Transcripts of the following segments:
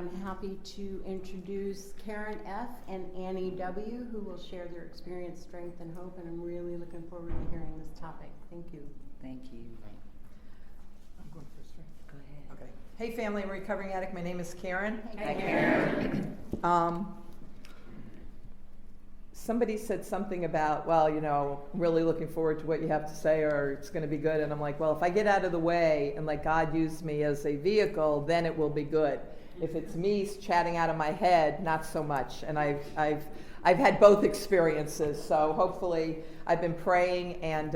I'm happy to introduce Karen F. and Annie W., who will share their experience, strength, and hope, and I'm really looking forward to hearing this topic. Thank you. Thank you. I'm going first, right? Go ahead. Okay. Hey, family, I'm a recovering addict. My name is Karen. Hi, Karen. Somebody said something about, well, you know, really looking forward to what you have to say, or it's going to be good. And I'm like, well, if I get out of the way and let God use me as a vehicle, then it will be good. If it's me chatting out of my head, not so much. And I've had both experiences. So hopefully, I've been praying, and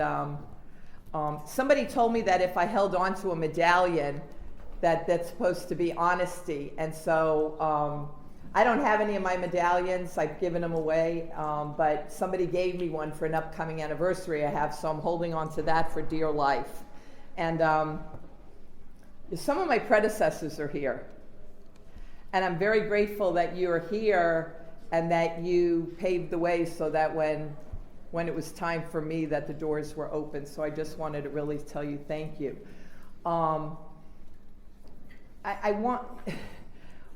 somebody told me that if I held on to a medallion, that's supposed to be honesty. And so I don't have any of my medallions. I've given them away, but somebody gave me one for an upcoming anniversary I have, so I'm holding on to that for dear life. And some of my predecessors are here. And I'm very grateful that you are here and that you paved the way so that when it was time for me, that the doors were open. So I just wanted to really tell you thank you.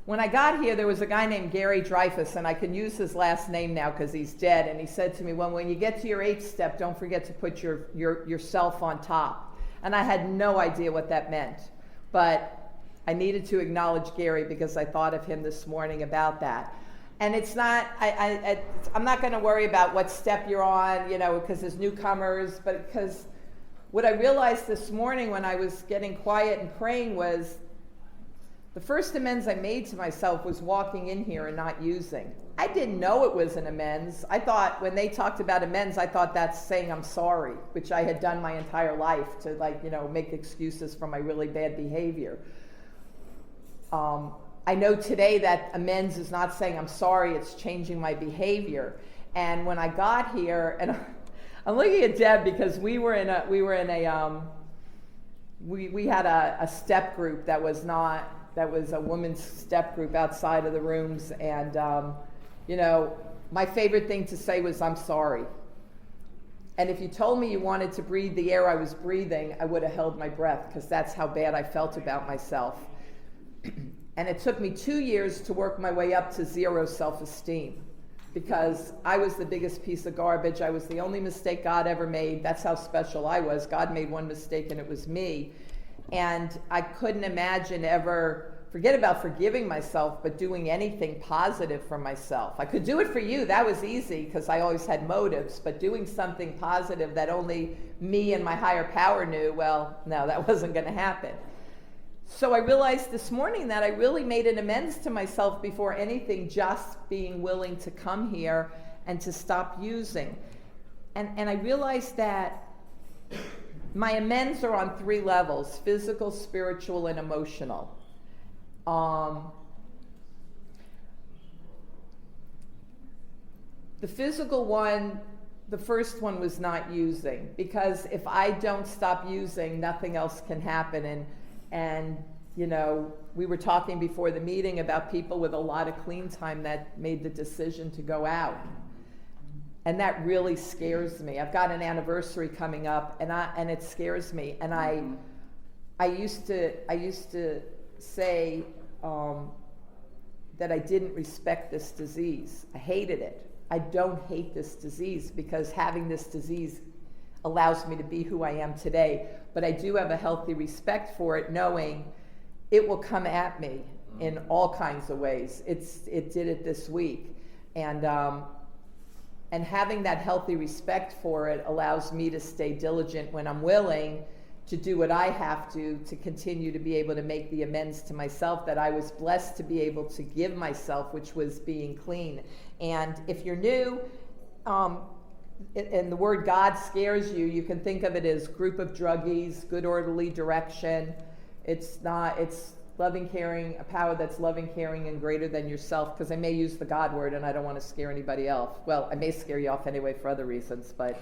When I got here, there was a guy named Gary Dreyfus, and I can use his last name now because he's dead. And he said to me, well, when you get to your 8th step, don't forget to put yourself on top. And I had no idea what that meant. But I needed to acknowledge Gary because I thought of him this morning about that. And it's not, I'm not going to worry about what step you're on, you know, because there's newcomers. But because what I realized this morning when I was getting quiet and praying was, the first amends I made to myself was walking in here and not using. I didn't know it was an amends. I thought when they talked about amends, I thought that's saying I'm sorry, which I had done my entire life to, like, you know, make excuses for my really bad behavior. I know today that amends is not saying I'm sorry, it's changing my behavior. And when I got here, and I'm looking at Deb because we had a step group that was a women's step group outside of the rooms, and you know, my favorite thing to say was, I'm sorry. And if you told me you wanted to breathe the air I was breathing, I would have held my breath, because that's how bad I felt about myself. And it took me 2 years to work my way up to 0 self-esteem, because I was the biggest piece of garbage. I was the only mistake God ever made. That's how special I was. God made one mistake, and it was me. And I couldn't imagine ever, forget about forgiving myself, but doing anything positive for myself. I could do it for you. That was easy because I always had motives. But doing something positive that only me and my higher power knew, well, no, that wasn't going to happen. So I realized this morning that I really made an amends to myself before anything, just being willing to come here and to stop using. And I realized that my amends are on 3 levels: physical, spiritual, and emotional. The physical one, the first one was not using, because if I don't stop using, nothing else can happen. And you know, we were talking before the meeting about people with a lot of clean time that made the decision to go out. And that really scares me. I've got an anniversary coming up, and it scares me. And I used to say that I didn't respect this disease. I hated it. I don't hate this disease, because having this disease allows me to be who I am today. But I do have a healthy respect for it, knowing it will come at me in all kinds of ways. It did it this week. And having that healthy respect for it allows me to stay diligent when I'm willing to do what I have to continue to be able to make the amends to myself that I was blessed to be able to give myself, which was being clean. And if you're new, and the word God scares you, you can think of it as group of druggies, good orderly direction. It's loving, caring, a power that's loving, caring, and greater than yourself, because I may use the God word and I don't want to scare anybody else. Well, I may scare you off anyway for other reasons, but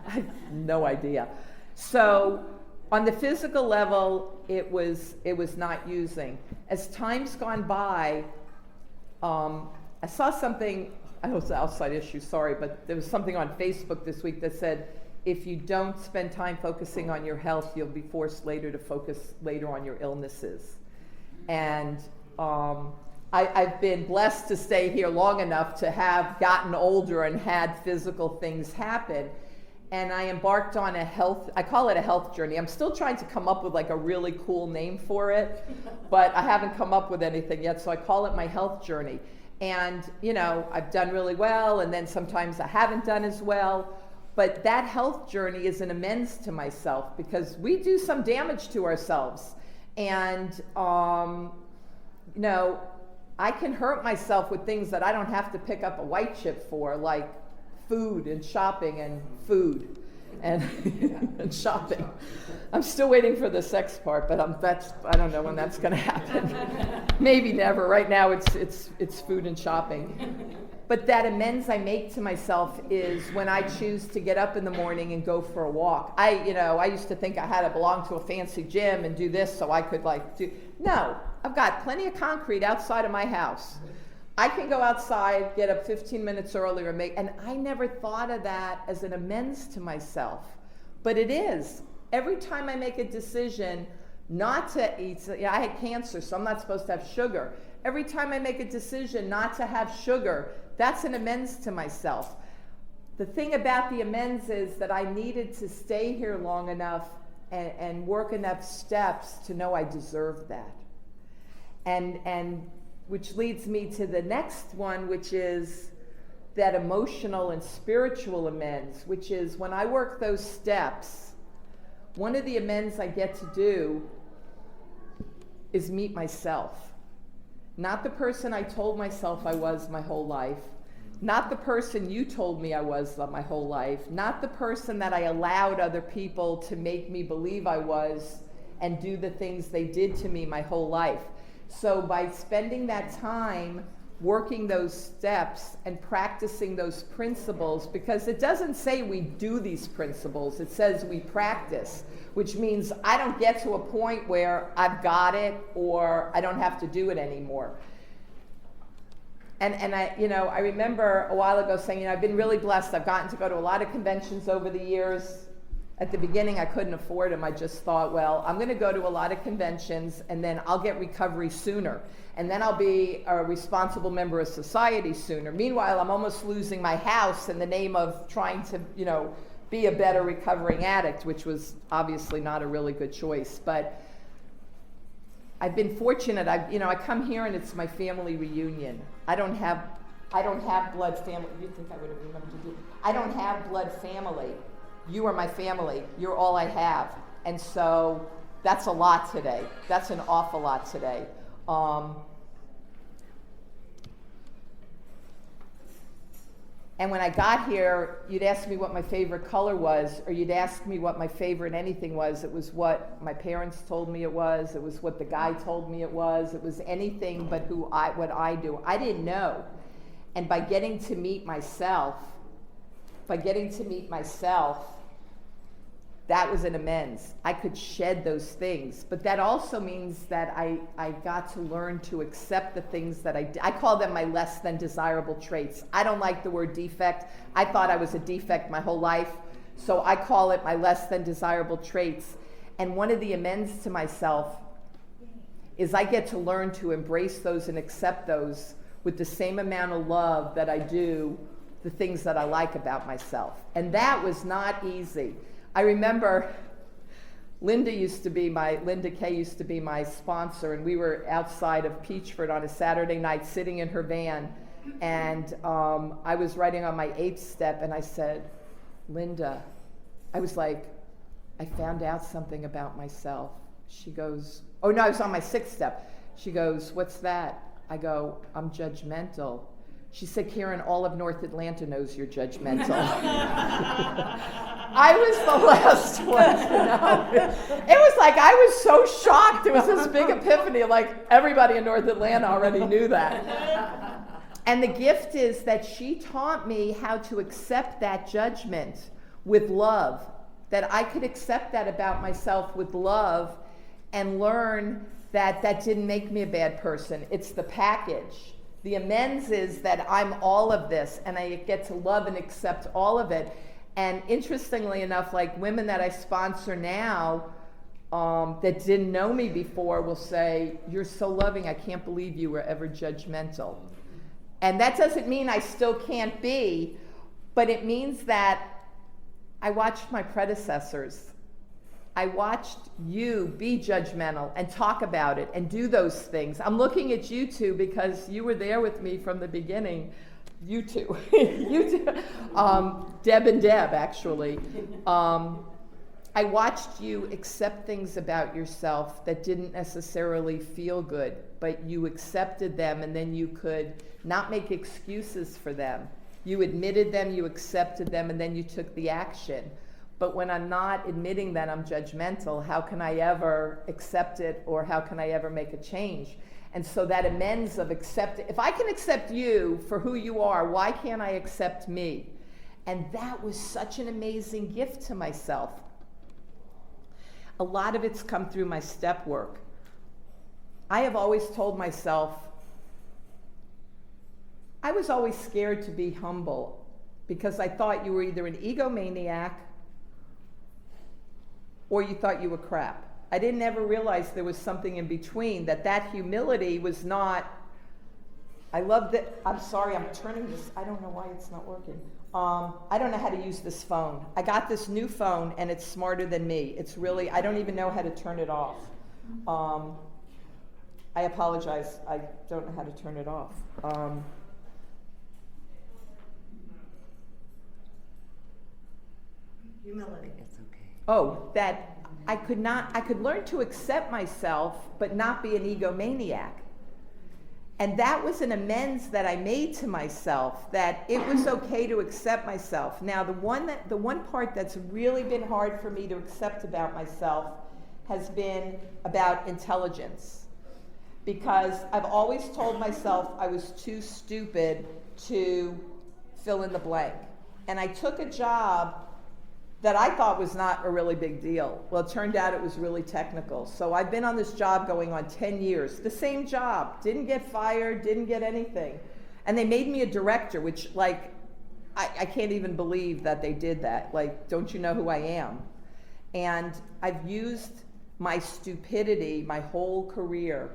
I have no idea. So on the physical level, it was not using. As time's gone by, I saw something, I know it's an outside issue, sorry, but there was something on Facebook this week that said, if you don't spend time focusing on your health, you'll be forced later to focus later on your illnesses. And I've been blessed to stay here long enough to have gotten older and had physical things happen. And I embarked on I call it a health journey. I'm still trying to come up with like a really cool name for it, but I haven't come up with anything yet, so I call it my health journey. And, I've done really well, and then sometimes I haven't done as well. But that health journey is an amends to myself, because we do some damage to ourselves. And, I can hurt myself with things that I don't have to pick up a white chip for, like food and shopping and food and, and shopping. I'm still waiting for the sex part, but I don't know when that's going to happen. Maybe never. Right now it's food and shopping. But that amends I make to myself is when I choose to get up in the morning and go for a walk. I used to think I had to belong to a fancy gym and do this so I could no, I've got plenty of concrete outside of my house. I can go outside, get up 15 minutes earlier and I never thought of that as an amends to myself. But it is. Every time I make a decision not to eat, I had cancer, so I'm not supposed to have sugar. Every time I make a decision not to have sugar, that's an amends to myself. The thing about the amends is that I needed to stay here long enough and work enough steps to know I deserve that. And which leads me to the next one, which is that emotional and spiritual amends, which is when I work those steps, one of the amends I get to do is meet myself. Not the person I told myself I was my whole life, not the person you told me I was my whole life, not the person that I allowed other people to make me believe I was and do the things they did to me my whole life. So by spending that time working those steps and practicing those principles, because it doesn't say we do these principles, it says we practice, which means I don't get to a point where I've got it or I don't have to do it anymore. And I remember a while ago saying, I've been really blessed. I've gotten to go to a lot of conventions over the years. At the beginning, I couldn't afford them. I just thought, well, I'm going to go to a lot of conventions, and then I'll get recovery sooner. And then I'll be a responsible member of society sooner. Meanwhile, I'm almost losing my house in the name of trying to, be a better recovering addict, which was obviously not a really good choice. But I've been fortunate. I come here and it's my family reunion. I don't have blood family. You'd think I would have remembered to do. I don't have blood family. You are my family. You're all I have. And so that's a lot today. That's an awful lot today. And when I got here, you'd ask me what my favorite color was, or you'd ask me what my favorite anything was. It was what my parents told me it was. It was what the guy told me it was. It was anything but what I do. I didn't know. And by getting to meet myself, that was an amends. I could shed those things. But that also means that I got to learn to accept the things that I call them my less than desirable traits. I don't like the word defect. I thought I was a defect my whole life. So I call it my less than desirable traits. And one of the amends to myself is I get to learn to embrace those and accept those with the same amount of love that I do the things that I like about myself. And that was not easy. I remember Linda Kay used to be my sponsor, and we were outside of Peachford on a Saturday night sitting in her van, and I was writing on my 8th step, and I said, Linda, I was like, I found out something about myself. She goes, oh no, I was on my 6th step. She goes, what's that? I go, I'm judgmental. She said, Karen, all of North Atlanta knows you're judgmental. I was the last one to know. It was like I was so shocked. It was this big epiphany, like everybody in North Atlanta already knew that. And the gift is that she taught me how to accept that judgment with love, that I could accept that about myself with love and learn that that didn't make me a bad person. It's the package. The amends is that I'm all of this, and I get to love and accept all of it. And interestingly enough, like women that I sponsor now, that didn't know me before will say, "You're so loving, I can't believe you were ever judgmental." And that doesn't mean I still can't be, but it means that I watched my predecessors. I watched you be judgmental and talk about it and do those things. I'm looking at you two because you were there with me from the beginning. You two. You two. Deb and Deb, actually. I watched you accept things about yourself that didn't necessarily feel good, but you accepted them, and then you could not make excuses for them. You admitted them, you accepted them, and then you took the action. But when I'm not admitting that I'm judgmental, how can I ever accept it, or how can I ever make a change? And so that amends of accepting, if I can accept you for who you are, why can't I accept me? And that was such an amazing gift to myself. A lot of it's come through my step work. I have always told myself, I was always scared to be humble because I thought you were either an egomaniac or you thought you were crap. I didn't ever realize there was something in between, that humility was not, I love that, I'm sorry, I'm turning this, I don't know why it's not working. I don't know how to use this phone. I got this new phone and it's smarter than me. It's really, I don't even know how to turn it off. I apologize, I don't know how to turn it off. Humility. It's okay. Oh, that I could learn to accept myself, but not be an egomaniac. And that was an amends that I made to myself, that it was okay to accept myself. Now, the one part that's really been hard for me to accept about myself has been about intelligence. Because I've always told myself I was too stupid to fill in the blank. And I took a job that I thought was not a really big deal. Well, it turned out it was really technical. So I've been on this job going on 10 years, the same job, didn't get fired, didn't get anything. And they made me a director, which like, I can't even believe that they did that. Like, don't you know who I am? And I've used my stupidity my whole career,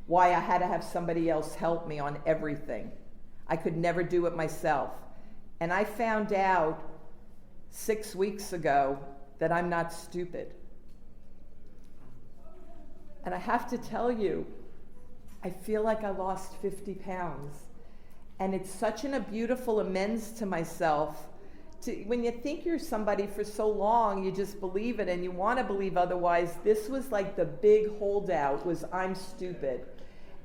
why I had to have somebody else help me on everything. I could never do it myself. And I found out 6 weeks ago that I'm not stupid. And I have to tell you, I feel like I lost 50 pounds. And it's such a beautiful amends to myself. When you think you're somebody for so long, you just believe it and you want to believe otherwise. This was like the big holdout, was I'm stupid.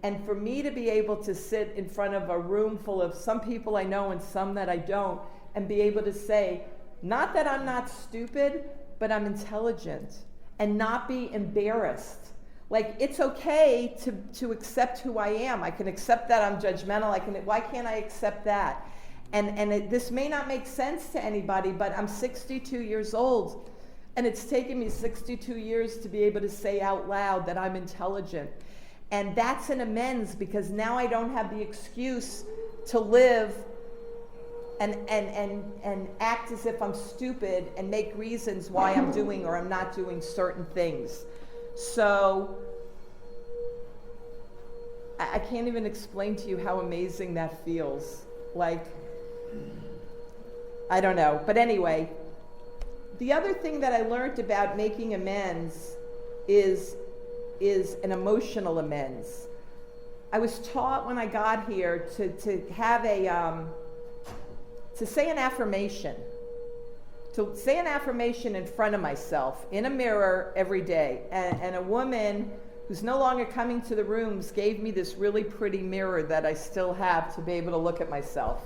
And for me to be able to sit in front of a room full of some people I know and some that I don't, and be able to say, not that I'm not stupid, but I'm intelligent, and not be embarrassed. Like, it's okay to accept who I am. I can accept that I'm judgmental. Why can't I accept that? And this may not make sense to anybody, but I'm 62 years old, and it's taken me 62 years to be able to say out loud that I'm intelligent. And that's an amends, because now I don't have the excuse to live and act as if I'm stupid and make reasons why I'm doing or I'm not doing certain things. So I can't even explain to you how amazing that feels. Like, I don't know. But anyway, the other thing that I learned about making amends is an emotional amends. I was taught when I got here to have to say an affirmation. To say an affirmation in front of myself, in a mirror every day. And a woman who's no longer coming to the rooms gave me this really pretty mirror that I still have to be able to look at myself.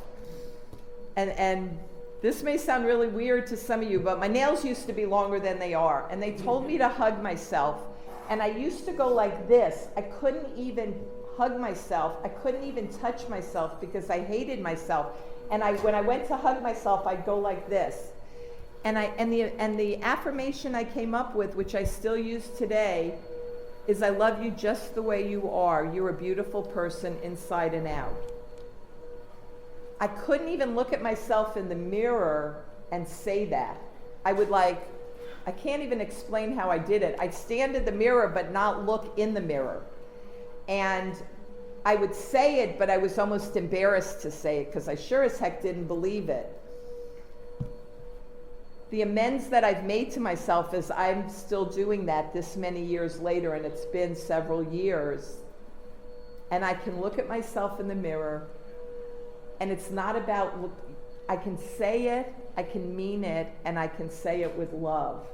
And this may sound really weird to some of you, but my nails used to be longer than they are. And they told me to hug myself. And I used to go like this. I couldn't even hug myself. I couldn't even touch myself because I hated myself. And when I went to hug myself, I'd go like this. And the affirmation I came up with, which I still use today, is I love you just the way you are. You're a beautiful person inside and out. I couldn't even look at myself in the mirror and say that. I would I can't even explain how I did it. I'd stand in the mirror but not look in the mirror. And I would say it, but I was almost embarrassed to say it because I sure as heck didn't believe it. The amends that I've made to myself is I'm still doing that this many years later, and it's been several years. And I can look at myself in the mirror, and it's not about, I can say it, I can mean it, and I can say it with love.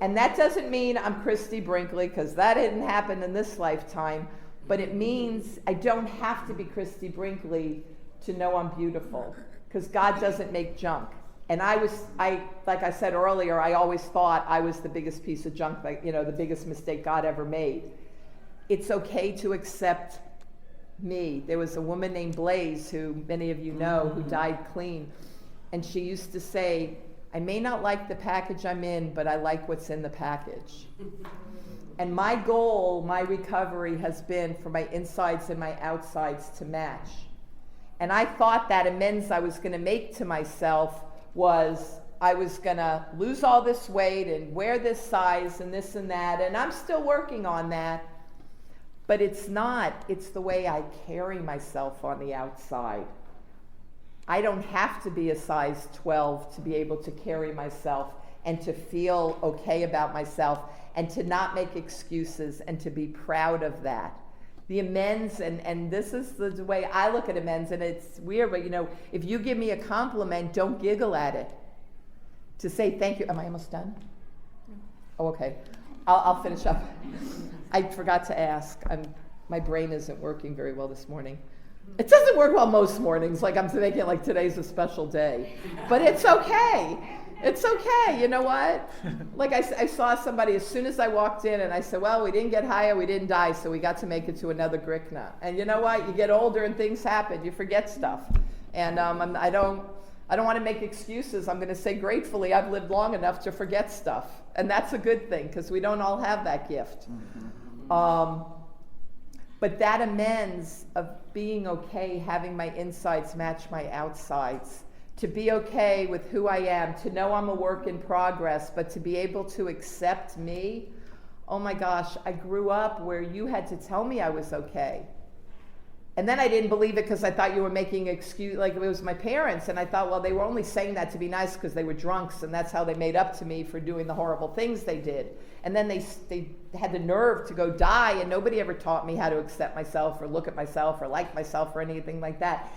And that doesn't mean I'm Christy Brinkley, because that didn't happen in this lifetime, but it means I don't have to be Christy Brinkley to know I'm beautiful, because God doesn't make junk. And like I said earlier, I always thought I was the biggest piece of junk, the biggest mistake God ever made. It's okay to accept me. There was a woman named Blaze, who many of you know, who died clean. And she used to say, I may not like the package I'm in, but I like what's in the package. And my goal, my recovery has been for my insides and my outsides to match. And I thought that amends I was going to make to myself was I was going to lose all this weight and wear this size and this and that, and I'm still working on that. But it's not. It's the way I carry myself on the outside. I don't have to be a size 12 to be able to carry myself and to feel okay about myself and to not make excuses and to be proud of that. The amends, and this is the way I look at amends, and it's weird, but if you give me a compliment, don't giggle at it. To say thank you. Am I almost done? Oh, okay. I'll finish up. I forgot to ask. My brain isn't working very well this morning. It doesn't work well most mornings, like I'm thinking like today's a special day. But it's okay. It's okay. You know what? Like I saw somebody as soon as I walked in, and I said, well, we didn't get higher, we didn't die, so we got to make it to another GRCNA. And you know what? You get older and things happen. You forget stuff. And I don't want to make excuses. I'm going to say gratefully I've lived long enough to forget stuff. And that's a good thing, because we don't all have that gift. But that amends of being okay, having my insides match my outsides, to be okay with who I am, to know I'm a work in progress, but to be able to accept me. Oh my gosh, I grew up where you had to tell me I was okay. And then I didn't believe it because I thought you were making excuse, like it was my parents, and I thought, well, they were only saying that to be nice because they were drunks, and that's how they made up to me for doing the horrible things they did. And then they had the nerve to go die, and nobody ever taught me how to accept myself or look at myself or like myself or anything like that.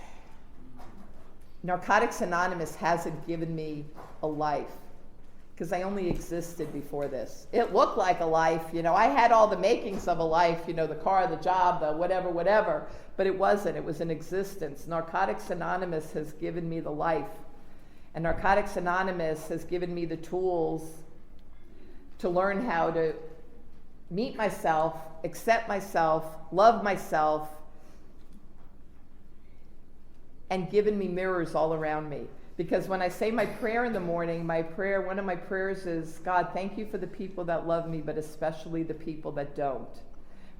Narcotics Anonymous hasn't given me a life, because I only existed before this. It looked like a life, I had all the makings of a life, the car, the job, the whatever, but it wasn't. It was an existence. Narcotics Anonymous has given me the life. And Narcotics Anonymous has given me the tools to learn how to meet myself, accept myself, love myself, and given me mirrors all around me. Because when I say my prayer in the morning, one of my prayers is, God, thank you for the people that love me, but especially the people that don't.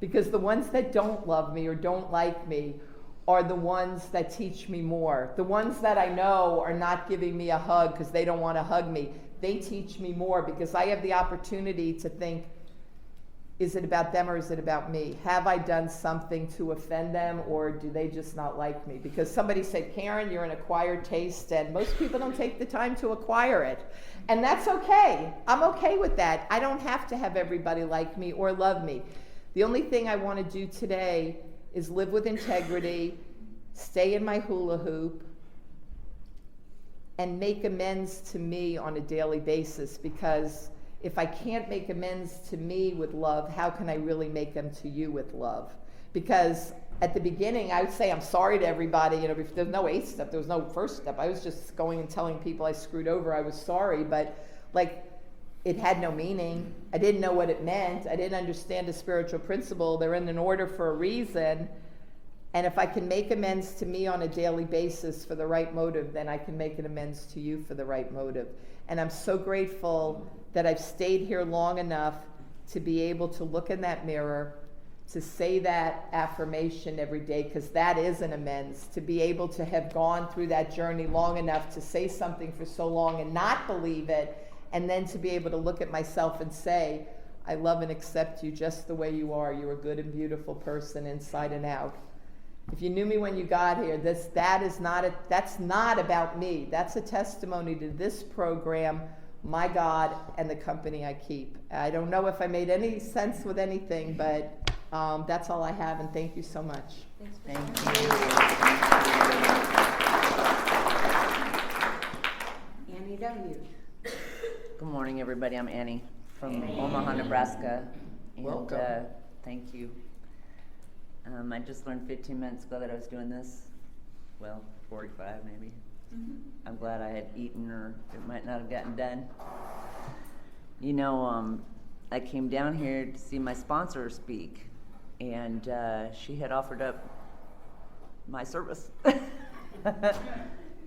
Because the ones that don't love me or don't like me are the ones that teach me more. The ones that I know are not giving me a hug because they don't want to hug me. They teach me more because I have the opportunity to think, is it about them or is it about me? Have I done something to offend them, or do they just not like me? Because somebody said, Karen, you're an acquired taste, and most people don't take the time to acquire it. And that's okay. I'm okay with that. I don't have to have everybody like me or love me. The only thing I want to do today is live with integrity, stay in my hula hoop, and make amends to me on a daily basis, because if I can't make amends to me with love, how can I really make them to you with love? Because at the beginning, I would say I'm sorry to everybody. There's no 8th step, there was no 1st step. I was just going and telling people I screwed over, I was sorry, but it had no meaning. I didn't know what it meant. I didn't understand a spiritual principle. They're in an order for a reason. And if I can make amends to me on a daily basis for the right motive, then I can make an amends to you for the right motive. And I'm so grateful that I've stayed here long enough to be able to look in that mirror, to say that affirmation every day, because that is an amends, to be able to have gone through that journey long enough to say something for so long and not believe it, and then to be able to look at myself and say, I love and accept you just the way you are. You're a good and beautiful person inside and out. If you knew me when you got here, that's not about me. That's a testimony to this program, my God, and the company I keep. I don't know if I made any sense with anything, but that's all I have, and thank you so much. Thanks for Thank sharing. Annie W. Good morning, everybody. I'm Annie from Omaha, Nebraska. And, Welcome. Thank you. I just learned 15 minutes ago that I was doing this. Well, 45 maybe. I'm glad I had eaten, or it might not have gotten done. You know, I came down here to see my sponsor speak, and she had offered up my service.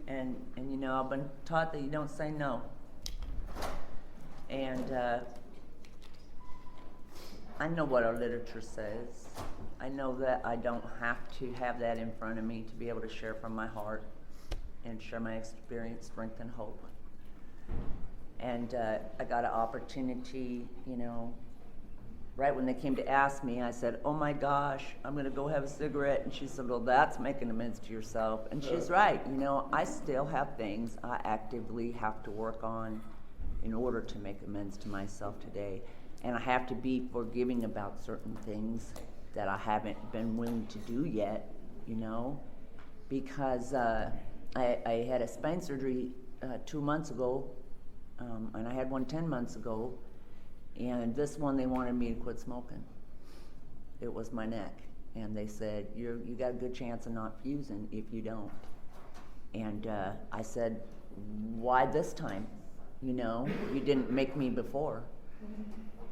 and you know, I've been taught that you don't say no. And I know what our literature says. I know that I don't have to have that in front of me to be able to share from my heart and share my experience, strength, and hope. And I got an opportunity, you know, right when they came to ask me, I said, oh my gosh, I'm going to go have a cigarette. And she said, well, that's making amends to yourself. And she's right. You know, I still have things I actively have to work on in order to make amends to myself today. And I have to be forgiving about certain things that I haven't been willing to do yet, you know, because I had a spine surgery 2 months ago, and I had one 10 months ago, and this one they wanted me to quit smoking. It was my neck, and they said, you got a good chance of not fusing if you don't. And I said, why this time? You know, you didn't make me before.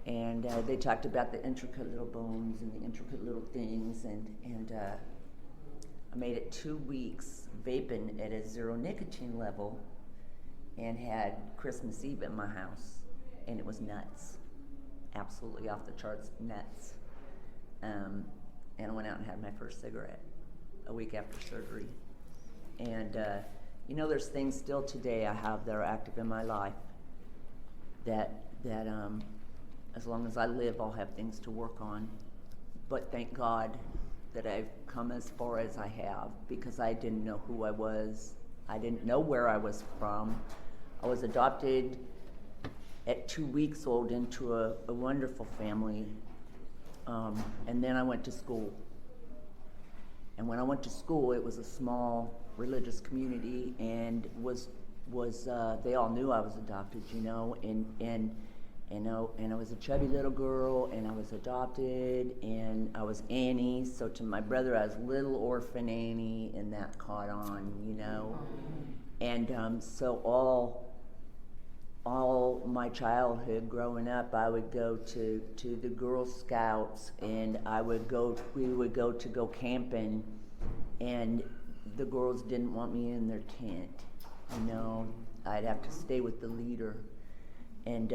And they talked about the intricate little bones and the intricate little things, and I made it 2 weeks vaping at a 0 nicotine level and had Christmas Eve at my house, and it was nuts, absolutely off the charts nuts. And I went out and had my first cigarette a week after surgery. And you know, there's things still today I have that are active in my life that as long as I live, I'll have things to work on. But thank God that I've come as far as I have, because I didn't know who I was. I didn't know where I was from. I was adopted at 2 weeks old into a wonderful family. And then I went to school. And when I went to school, it was a small religious community, and they all knew I was adopted, you know, and I was a chubby little girl, and I was adopted, and I was Annie. So to my brother, I was little orphan Annie, and that caught on, you know. And so all my childhood growing up, I would go to the Girl Scouts, and we would go camping, and the girls didn't want me in their tent, you know. I'd have to stay with the leader. And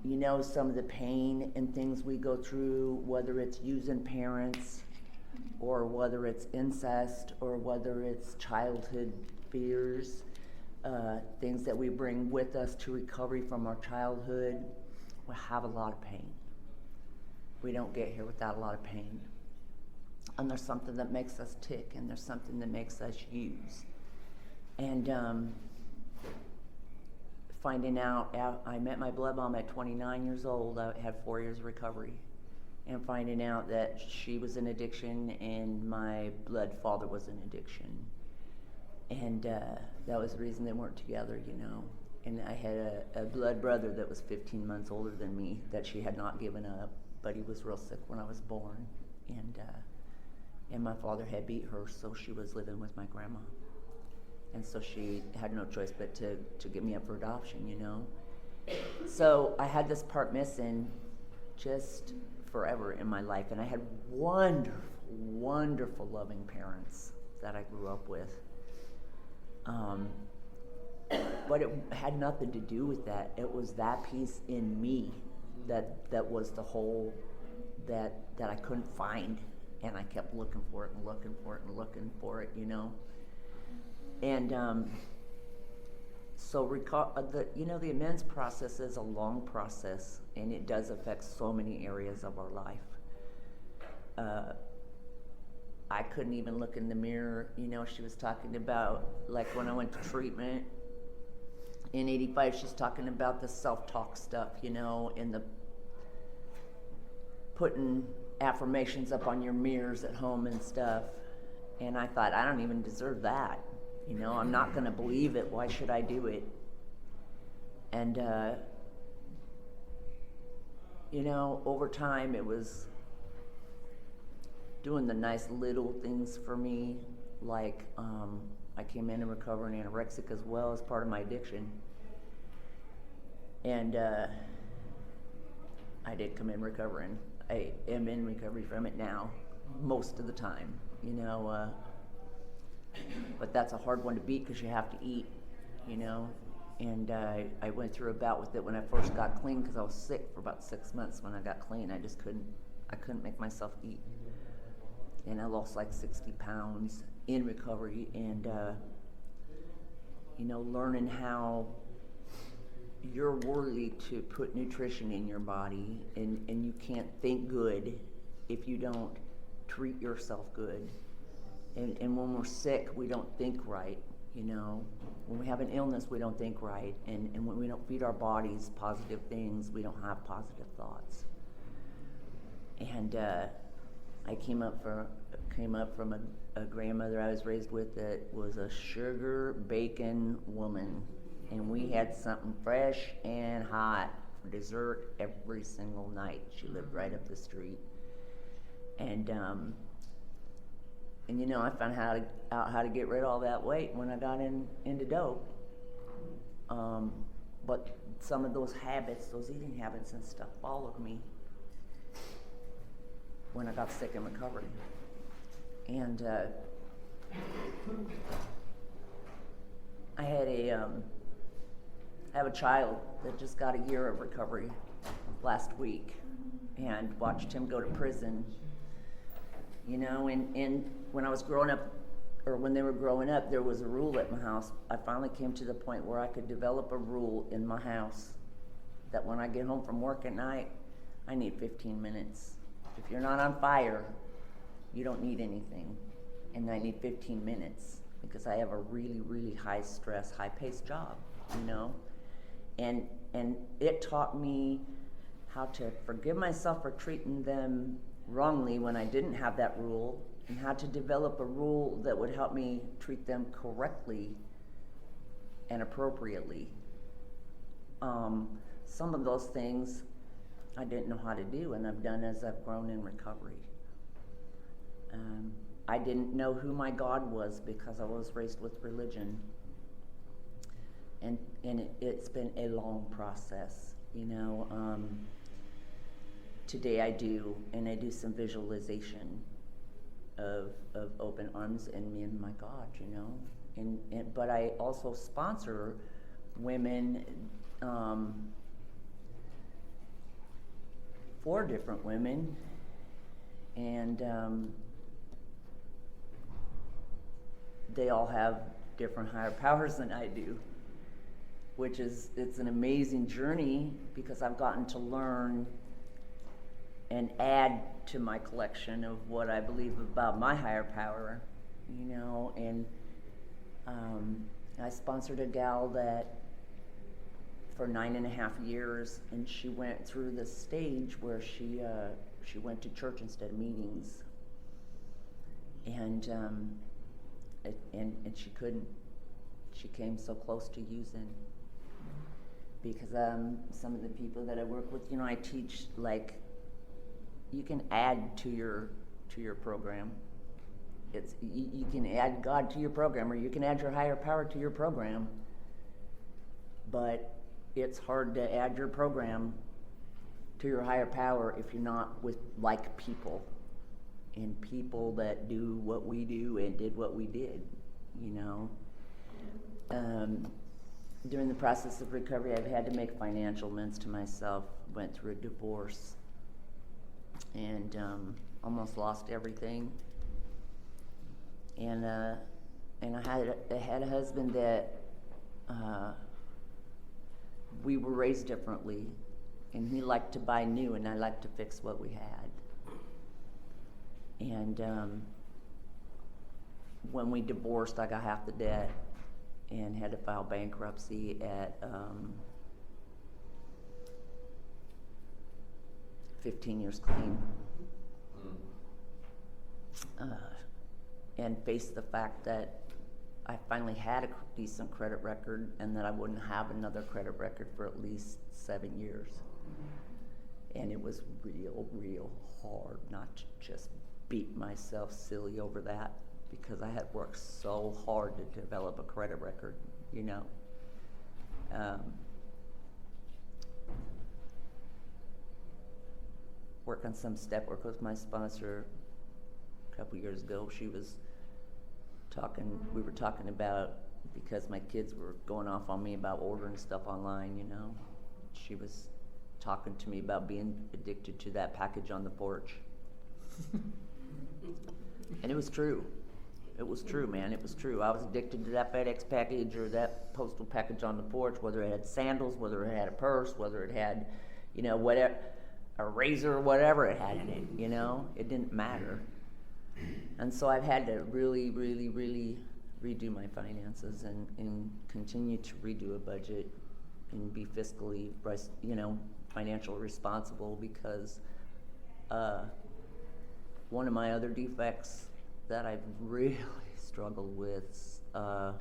you know, some of the pain and things we go through, whether it's using parents, or whether it's incest, or whether it's childhood fears, things that we bring with us to recovery from our childhood, we have a lot of pain. We don't get here without a lot of pain. And there's something that makes us tick, and there's something that makes us use. And finding out, I met my blood mom at 29 years old. I had 4 years of recovery. And finding out that she was in addiction and my blood father was in addiction. And that was the reason they weren't together, you know. And I had a blood brother that was 15 months older than me that she had not given up, but he was real sick when I was born. And my father had beat her, so she was living with my grandma. And so she had no choice but to get me up for adoption, you know. So I had this part missing just forever in my life. And I had wonderful, wonderful loving parents that I grew up with. But it had nothing to do with that. It was that piece in me that was the hole that I couldn't find. And I kept looking for it and looking for it and looking for it, you know. And So the amends process is a long process, and it does affect so many areas of our life. I couldn't even look in the mirror. She was talking about, like, when I went to treatment in 85, she's talking about the self-talk stuff, and the putting affirmations up on your mirrors at home and stuff. And I thought, I don't even deserve that. I'm not going to believe it. Why should I do it? And, over time it was doing the nice little things for me. Like, I came in and recovering anorexic as well as part of my addiction. And I did come in recovering. I am in recovery from it now, most of the time, but that's a hard one to beat because you have to eat, and I went through a bout with it when I first got clean because I was sick for about 6 months. When I got clean, I couldn't make myself eat, and I lost like 60 pounds in recovery, and learning how you're worthy to put nutrition in your body, and you can't think good if you don't treat yourself good. And when we're sick, we don't think right, When we have an illness, we don't think right. And when we don't feed our bodies positive things, we don't have positive thoughts. And I came up from a grandmother I was raised with that was a sugar bacon woman. And we had something fresh and hot for dessert every single night. She lived right up the street. And I found out how to get rid of all that weight when I got into dope. But some of those habits, those eating habits and stuff, followed me when I got sick in recovery. And I have a child that just got a year of recovery last week, and watched him go to prison. And when I was growing up, or when they were growing up, there was a rule at my house. I finally came to the point where I could develop a rule in my house that when I get home from work at night, I need 15 minutes. If you're not on fire, you don't need anything. And I need 15 minutes because I have a really, really high stress, high paced job, And it taught me how to forgive myself for treating them wrongly when I didn't have that rule, and how to develop a rule that would help me treat them correctly and appropriately. Some of those things I didn't know how to do, and I've done as I've grown in recovery. I didn't know who my God was because I was raised with religion. And it's been a long process, Today I do some visualization of open arms and me and my God, but I also sponsor women, 4 different women, and they all have different higher powers than I do, it's an amazing journey because I've gotten to learn and add to my collection of what I believe about my higher power, and I sponsored a gal that for 9.5 years, and she went through this stage where she went to church instead of meetings, and she couldn't. She came so close to using, because some of the people that I work with, I teach, like, you can add to your program. You can add God to your program, or you can add your higher power to your program, but it's hard to add your program to your higher power if you're not with like people, and people that do what we do and did what we did, During the process of recovery, I've had to make financial amends to myself. Went through a divorce, and almost lost everything. And I had a husband that we were raised differently, and he liked to buy new, and I liked to fix what we had. And when we divorced, I got half the debt and had to file bankruptcy at 15 years clean. And faced the fact that I finally had a decent credit record and that I wouldn't have another credit record for at least 7 years. And it was real hard not to just beat myself silly over that, because I had worked so hard to develop a credit record, you know. Work on some step work with my sponsor a couple years ago. She was we were talking about, because my kids were going off on me about ordering stuff online, you know. She was talking to me about being addicted to that package on the porch. And it was true. It was true, man. It was true. I was addicted to that FedEx package or that postal package on the porch, whether it had sandals, whether it had a purse, whether it had, you know, whatever, a razor, whatever it had in it, you know. It didn't matter. And so I've had to really redo my finances and continue to redo a budget and be fiscally, you know, financially responsible, because one of my other defects that I've really struggled with, and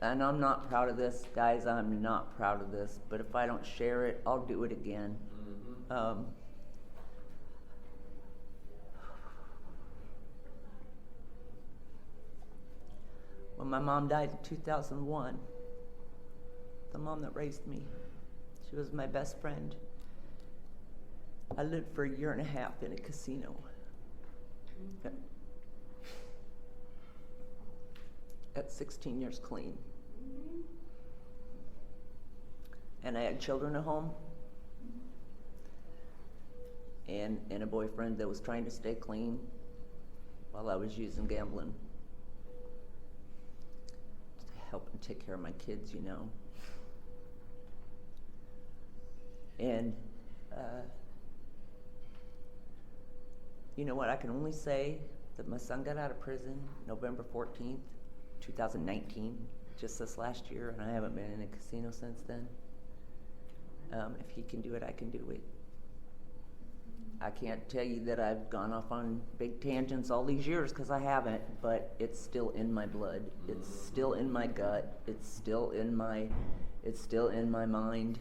I'm not proud of this, guys, I'm not proud of this, but if I don't share it, I'll do it again. When my mom died in 2001, the mom that raised me, she was my best friend. I lived for 1.5 years in a casino. At 16 years clean. And I had children at home. And a boyfriend that was trying to stay clean while I was using gambling to help and take care of my kids, you know. And you know what, I can only say that my son got out of prison November 14th, 2019, just this last year, and I haven't been in a casino since then. If he can do it, I can do it. I can't tell you that I've gone off on big tangents all these years, because I haven't, but it's still in my blood. It's still in my gut. It's still in my mind,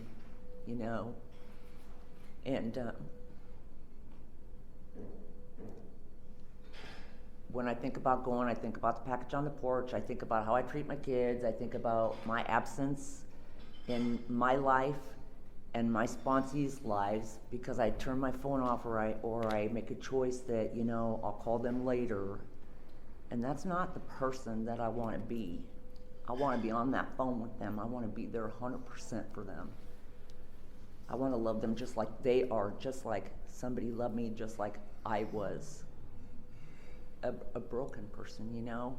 you know. And when I think about going, I think about the package on the porch. I think about how I treat my kids. I think about my absence in my life and my sponsees' lives, because I turn my phone off, or I make a choice that, you know, I'll call them later. And that's not the person that I want to be. I want to be on that phone with them. I want to be there 100% for them. I want to love them just like they are, just like somebody loved me, just like I was a broken person, you know.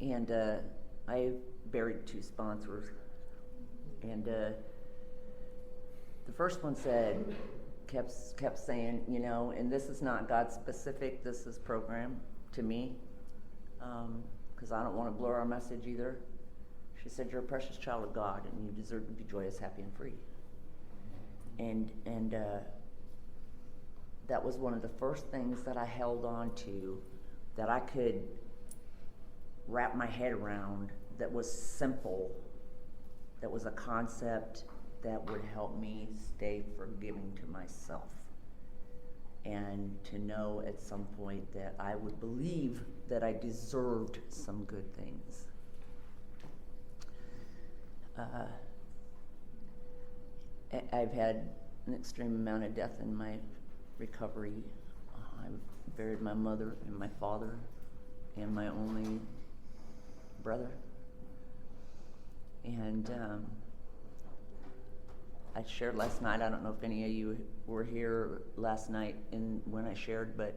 And I buried 2 sponsors, and the first one kept saying, you know, and this is not God specific, this is programmed to me, because I don't want to blur our message either. She said, "You're a precious child of God, and you deserve to be joyous, happy, and free." And that was one of the first things that I held on to, that I could wrap my head around, that was simple, that was a concept that would help me stay forgiving to myself, and to know at some point that I would believe that I deserved some good things. I've had an extreme amount of death in my recovery. I've buried my mother and my father and my only brother. And I shared last night, I don't know if any of you were here last night when I shared, but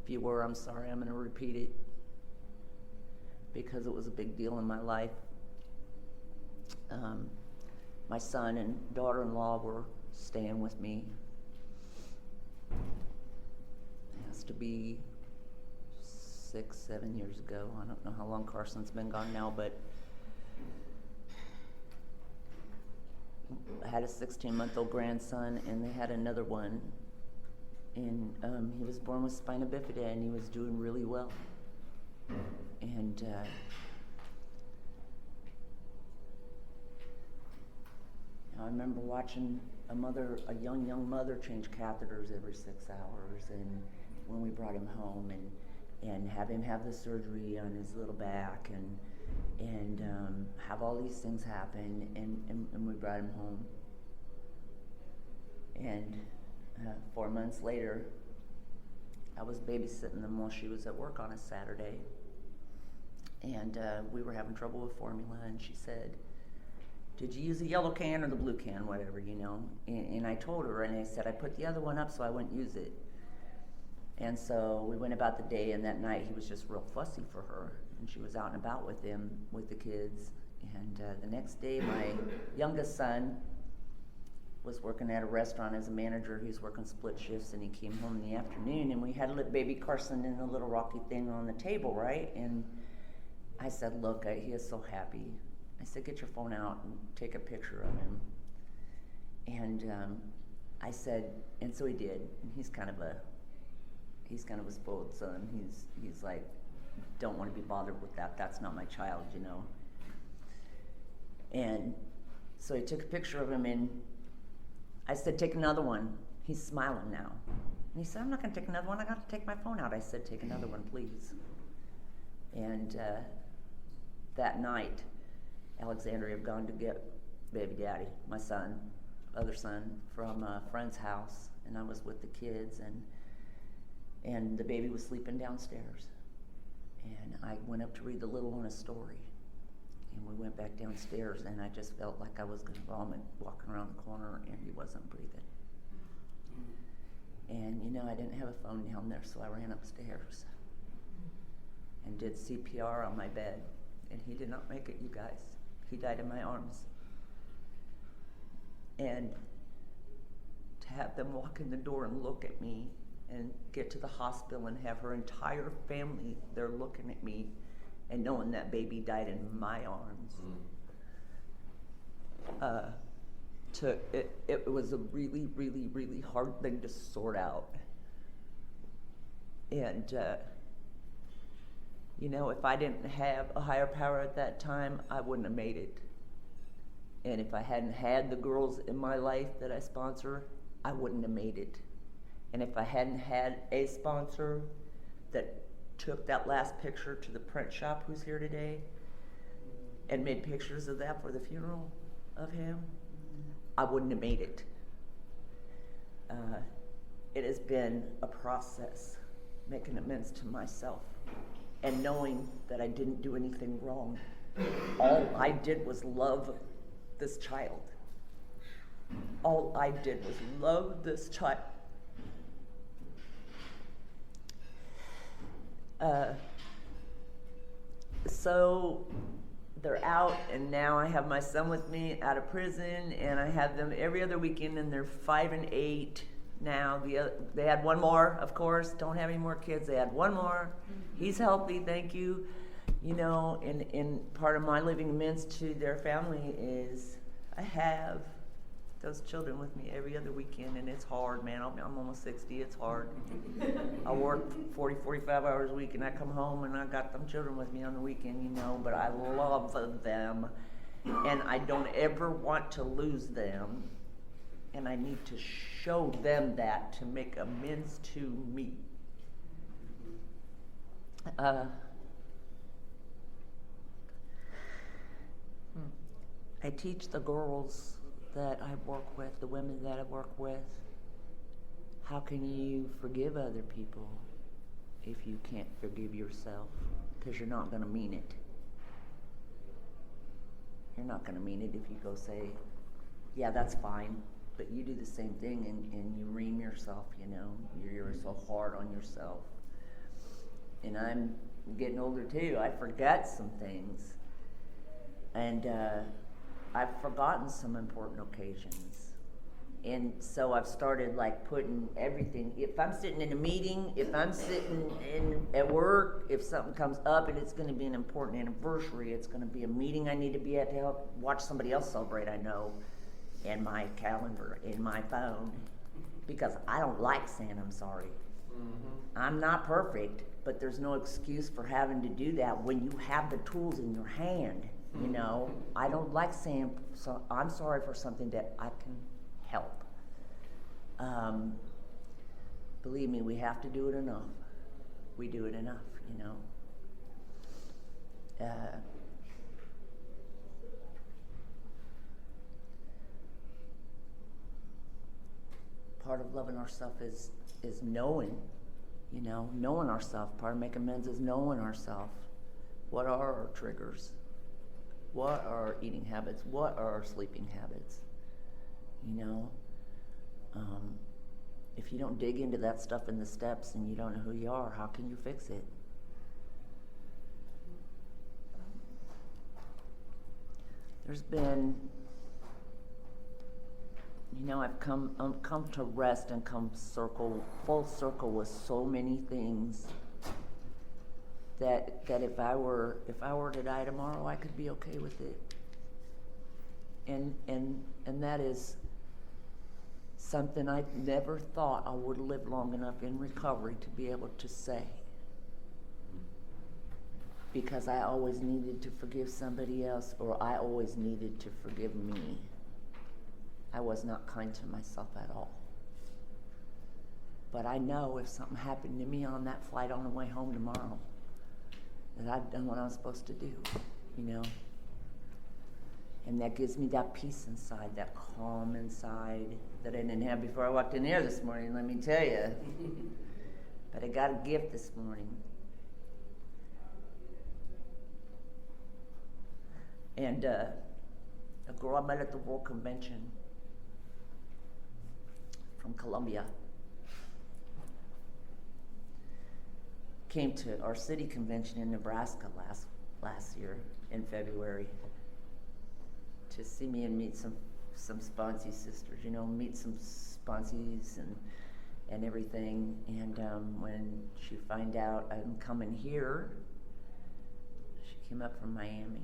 if you were, I'm sorry, I'm going to repeat it, because it was a big deal in my life. my son and daughter-in-law were staying with me. It has to be 6-7 years ago. I don't know how long Carson's been gone now, but I had a 16-month-old grandson, and they had another one, and he was born with spina bifida, and he was doing really well. And I remember watching a young mother change catheters every 6 hours, and when we brought him home, and have him have the surgery on his little back, and have all these things happen, and we brought him home. And 4 months later, I was babysitting them while she was at work on a Saturday, and we were having trouble with formula, and she said, "Did you use the yellow can or the blue can, whatever, you know?" And I told her, and I said, "I put the other one up so I wouldn't use it." And so we went about the day, and that night he was just real fussy for her, and she was out and about with him, with the kids. And the next day, my youngest son was working at a restaurant as a manager. He was working split shifts, and he came home in the afternoon, and we had baby Carson in a little rocky thing on the table, right? And I said, "Look, he is so happy." I said, "Get your phone out and take a picture of him." And I said, and so he did. And he's kind of a spoiled son. He's like, don't want to be bothered with that. That's not my child, you know. And so he took a picture of him, and I said, "Take another one." He's smiling now. And he said, "I'm not going to take another one. I got to take my phone out." I said, "Take another one, please." And that night, Alexandria had gone to get baby daddy, my son, other son, from a friend's house, and I was with the kids, and the baby was sleeping downstairs. And I went up to read the little one a story, and we went back downstairs, and I just felt like I was going to vomit walking around the corner, and he wasn't breathing. And, you know, I didn't have a phone down there, so I ran upstairs and did CPR on my bed, and he did not make it, you guys. He died in my arms. And to have them walk in the door and look at me and get to the hospital and have her entire family there looking at me and knowing that baby died in my arms. It was a really, really, really hard thing to sort out. And you know, if I didn't have a higher power at that time, I wouldn't have made it. And if I hadn't had the girls in my life that I sponsor, I wouldn't have made it. And if I hadn't had a sponsor that took that last picture to the print shop who's here today and made pictures of that for the funeral of him, I wouldn't have made it. It has been a process, making amends to myself and knowing that I didn't do anything wrong. All I did was love this child. All I did was love this child. So they're out, and now I have my son with me out of prison, and I have them every other weekend, and they're 5 and 8 now. They had one more, of course. Don't have any more kids. They had one more. He's healthy, thank you. You know, and part of my living amends to their family is I have those children with me every other weekend, and it's hard, man. I'm almost 60. It's hard. I work 40, 45 hours a week, and I come home, and I got them children with me on the weekend, you know, but I love them, and I don't ever want to lose them, and I need to show them that to make amends to me. I teach the girls that I work with, the women that I work with, how can you forgive other people if you can't forgive yourself? Because you're not going to mean it. You're not going to mean it if you go say, yeah, that's fine, but you do the same thing and you ream yourself, you know. You're so hard on yourself. And I'm getting older too. I forget some things. And I've forgotten some important occasions. And so I've started like putting everything, if I'm sitting in a meeting, if I'm sitting at work, if something comes up and it's gonna be an important anniversary, it's gonna be a meeting I need to be at to help watch somebody else celebrate, I know, in my calendar, in my phone, because I don't like saying I'm sorry. I'm not perfect, but there's no excuse for having to do that when you have the tools in your hand, you know? I don't like saying, so I'm sorry for something that I can help. Believe me, we have to do it enough. We do it enough, you know? Part of loving ourselves is knowing, you know, knowing ourselves. Part of making amends is knowing ourselves. What are our triggers? What are our eating habits? What are our sleeping habits? You know, if you don't dig into that stuff in the steps and you don't know who you are, how can you fix it? There's been, you know, I've come to rest and come full circle with so many things that if I were to die tomorrow, I could be okay with it. And that is something I never thought I would live long enough in recovery to be able to say. Because I always needed to forgive somebody else, or I always needed to forgive me. I was not kind to myself at all. But I know if something happened to me on that flight on the way home tomorrow, that I've done what I was supposed to do, you know? And that gives me that peace inside, that calm inside that I didn't have before I walked in here this morning, let me tell you. But I got a gift this morning. And a girl I met at the World Convention from Colombia came to our city convention in Nebraska last year in February to see me and meet some sponsee sisters, you know, meet some sponsees and everything. And when she found out I'm coming here, she came up from Miami.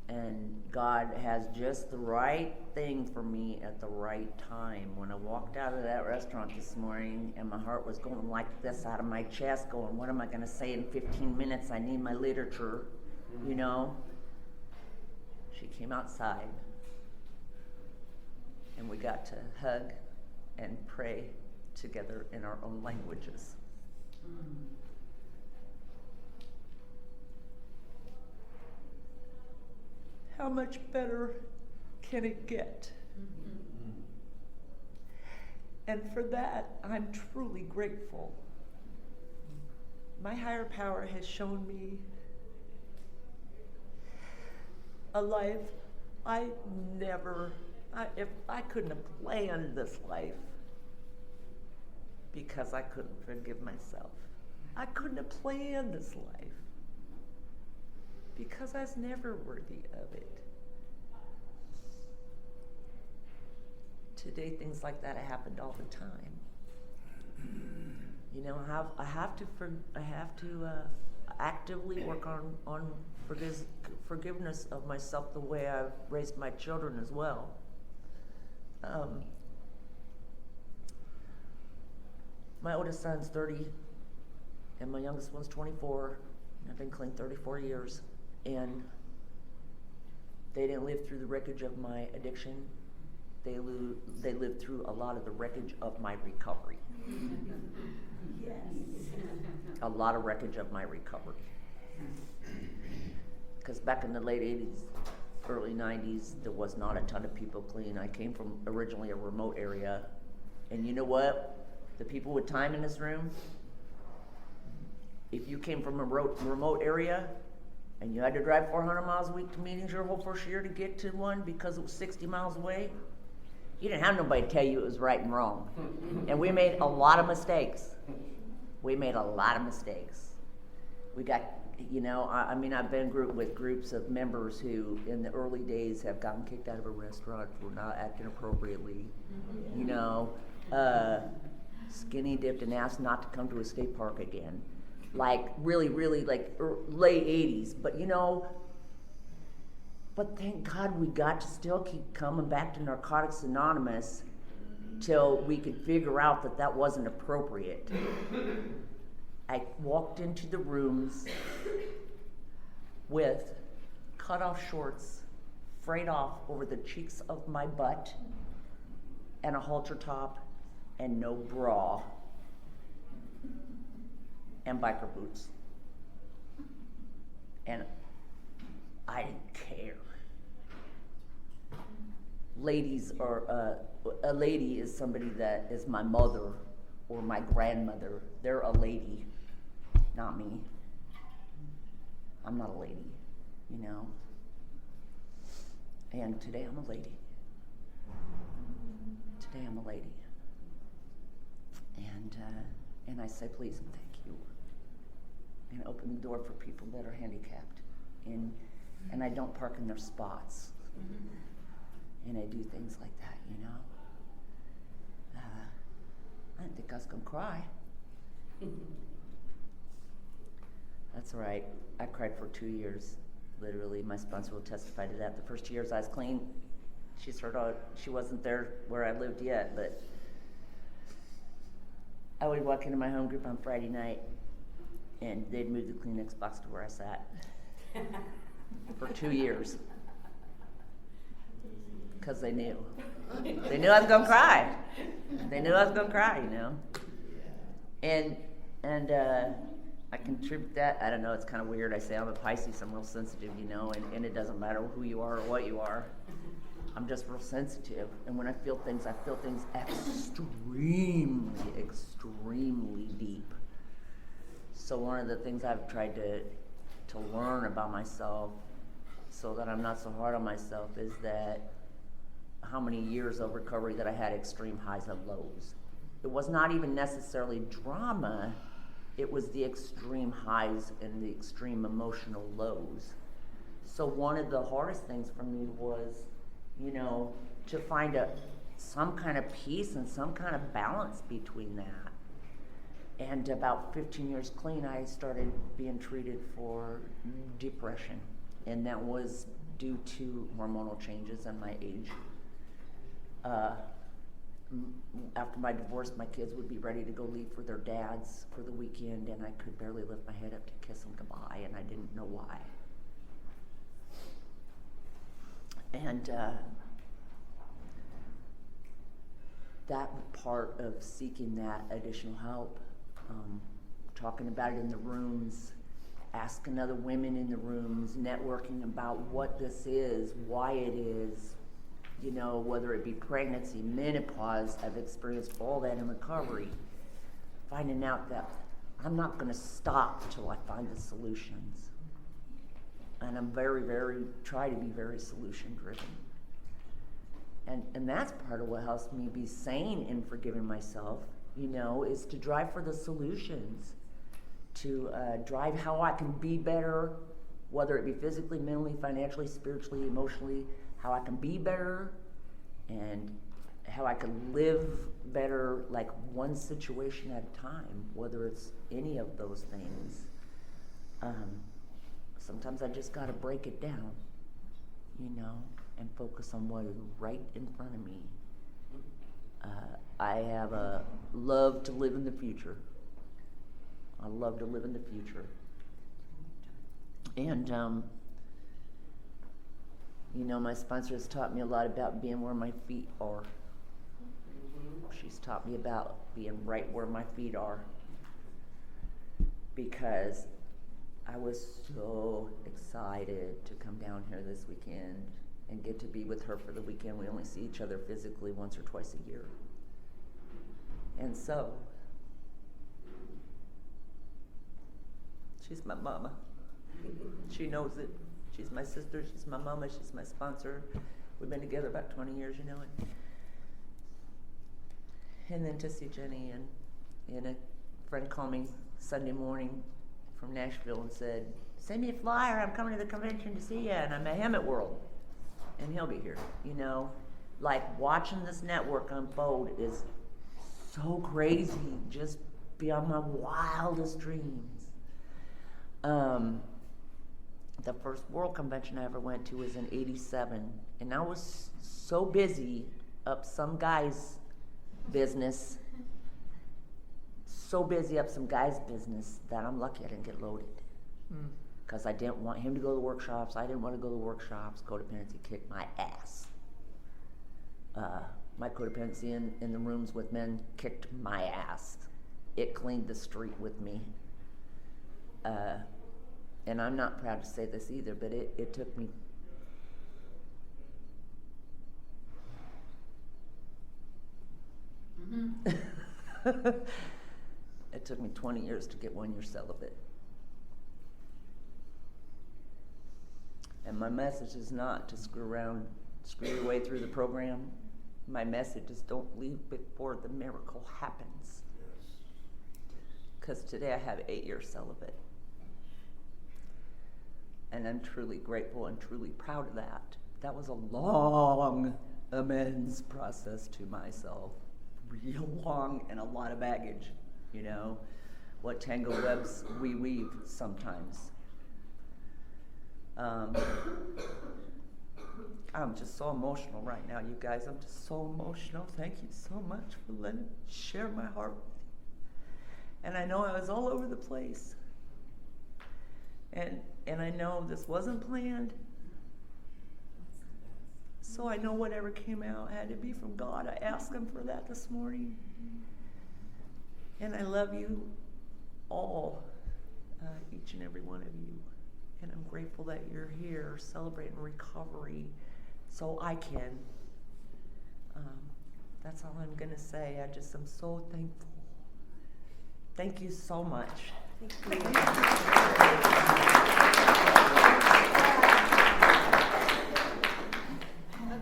And God has just the right thing for me at the right time. When I walked out of that restaurant this morning and my heart was going like this out of my chest, going, what am I going to say in 15 minutes? I need my literature, you know? She came outside and we got to hug and pray together in our own languages. How much better can it get? And for that, I'm truly grateful. My higher power has shown me a life if I couldn't have planned this life because I couldn't forgive myself. I couldn't have planned this life because I was never worthy of it. Today, things like that have happened all the time. You know, I have to actively work on forgiveness of myself the way I've raised my children as well. My oldest son's 30, and my youngest one's 24. I've been clean 34 years, and they didn't live through the wreckage of my addiction. They lived through a lot of the wreckage of my recovery. Yes. A lot of wreckage of my recovery. Because back in the late 80s, early 90s, there was not a ton of people clean. I came from originally a remote area. And you know what? The people with time in this room, if you came from a remote area and you had to drive 400 miles a week to meetings your whole first year to get to one because it was 60 miles away, you didn't have nobody tell you it was right and wrong. And we made a lot of mistakes. We got I mean, I've been with groups of members who, in the early days, have gotten kicked out of a restaurant for not acting appropriately. Skinny dipped and asked not to come to a state park again. Like, really, really, like, late 80s. But thank God we got to still keep coming back to Narcotics Anonymous till we could figure out that wasn't appropriate. I walked into the rooms with cut-off shorts frayed off over the cheeks of my butt and a halter top and no bra and biker boots. And I didn't care. Ladies are, a lady is somebody that is my mother or my grandmother. They're a lady, not me. I'm not a lady, And today I'm a lady. Today I'm a lady. And I say please and thank you. And open the door for people that are handicapped. And I don't park in their spots. And I do things like that, I didn't think I was gonna cry. That's right. I cried for 2 years, literally. My sponsor will testify to that. The first 2 years I was clean. She wasn't there where I lived yet, but I would walk into my home group on Friday night, and they'd move the Kleenex box to where I sat for 2 years. Because they knew. They knew I was gonna cry. They knew I was gonna cry, And I contribute that. I don't know, it's kind of weird. I say I'm a Pisces, I'm real sensitive, and it doesn't matter who you are or what you are. I'm just real sensitive. And when I feel things extremely deep. So one of the things I've tried to learn about myself so that I'm not so hard on myself is that how many years of recovery that I had extreme highs and lows. It was not even necessarily drama, it was the extreme highs and the extreme emotional lows. So one of the hardest things for me was, to find some kind of peace and some kind of balance between that. And about 15 years clean, I started being treated for depression. And that was due to hormonal changes and my age. After my divorce, my kids would be ready to go leave for their dads for the weekend, and I could barely lift my head up to kiss them goodbye, and I didn't know why. And that part of seeking that additional help, talking about it in the rooms, asking other women in the rooms, networking about what this is, why it is, whether it be pregnancy, menopause, I've experienced all that in recovery. Finding out that I'm not going to stop till I find the solutions. And I'm try to be very solution driven. And that's part of what helps me be sane in forgiving myself, is to drive for the solutions, to drive how I can be better, whether it be physically, mentally, financially, spiritually, emotionally, how I can be better and how I can live better, like one situation at a time, whether it's any of those things. Sometimes I just got to break it down, and focus on what is right in front of me. I have a love to live in the future. I love to live in the future. And, my sponsor has taught me a lot about being where my feet are. She's taught me about being right where my feet are. Because I was so excited to come down here this weekend and get to be with her for the weekend. We only see each other physically once or twice a year. And so, she's my mama. She knows it. She's my sister, she's my mama, she's my sponsor. We've been together about 20 years, And then to see Jenny and a friend called me Sunday morning from Nashville and said, send me a flyer, I'm coming to the convention to see you, and I'm at Hammett World, and he'll be here, you know? Like, watching this network unfold is so crazy, just beyond my wildest dreams. The first World Convention I ever went to was in '87, and I was so busy up some guy's business, that I'm lucky I didn't get loaded. Because I didn't want him to go to the workshops, I didn't want to go to the workshops. Codependency kicked my ass. My codependency in the rooms with men kicked my ass. It cleaned the street with me. And I'm not proud to say this either, but it took me it took me 20 years to get 1 year celibate. And my message is not to screw your way through the program. My message is don't leave before the miracle happens. Because today I have 8 years celibate. And I'm truly grateful and truly proud of that. That was a long amends process to myself. Real long and a lot of baggage, you know. What tangled webs we weave sometimes. I'm just so emotional right now, you guys. I'm just so emotional. Thank you so much for letting me share my heart with you. And I know I was all over the place. And I know this wasn't planned. So I know whatever came out had to be from God. I asked him for that this morning. And I love you all, each and every one of you. And I'm grateful that you're here celebrating recovery so I can. That's all I'm going to say. I just am so thankful. Thank you so much. Thank you.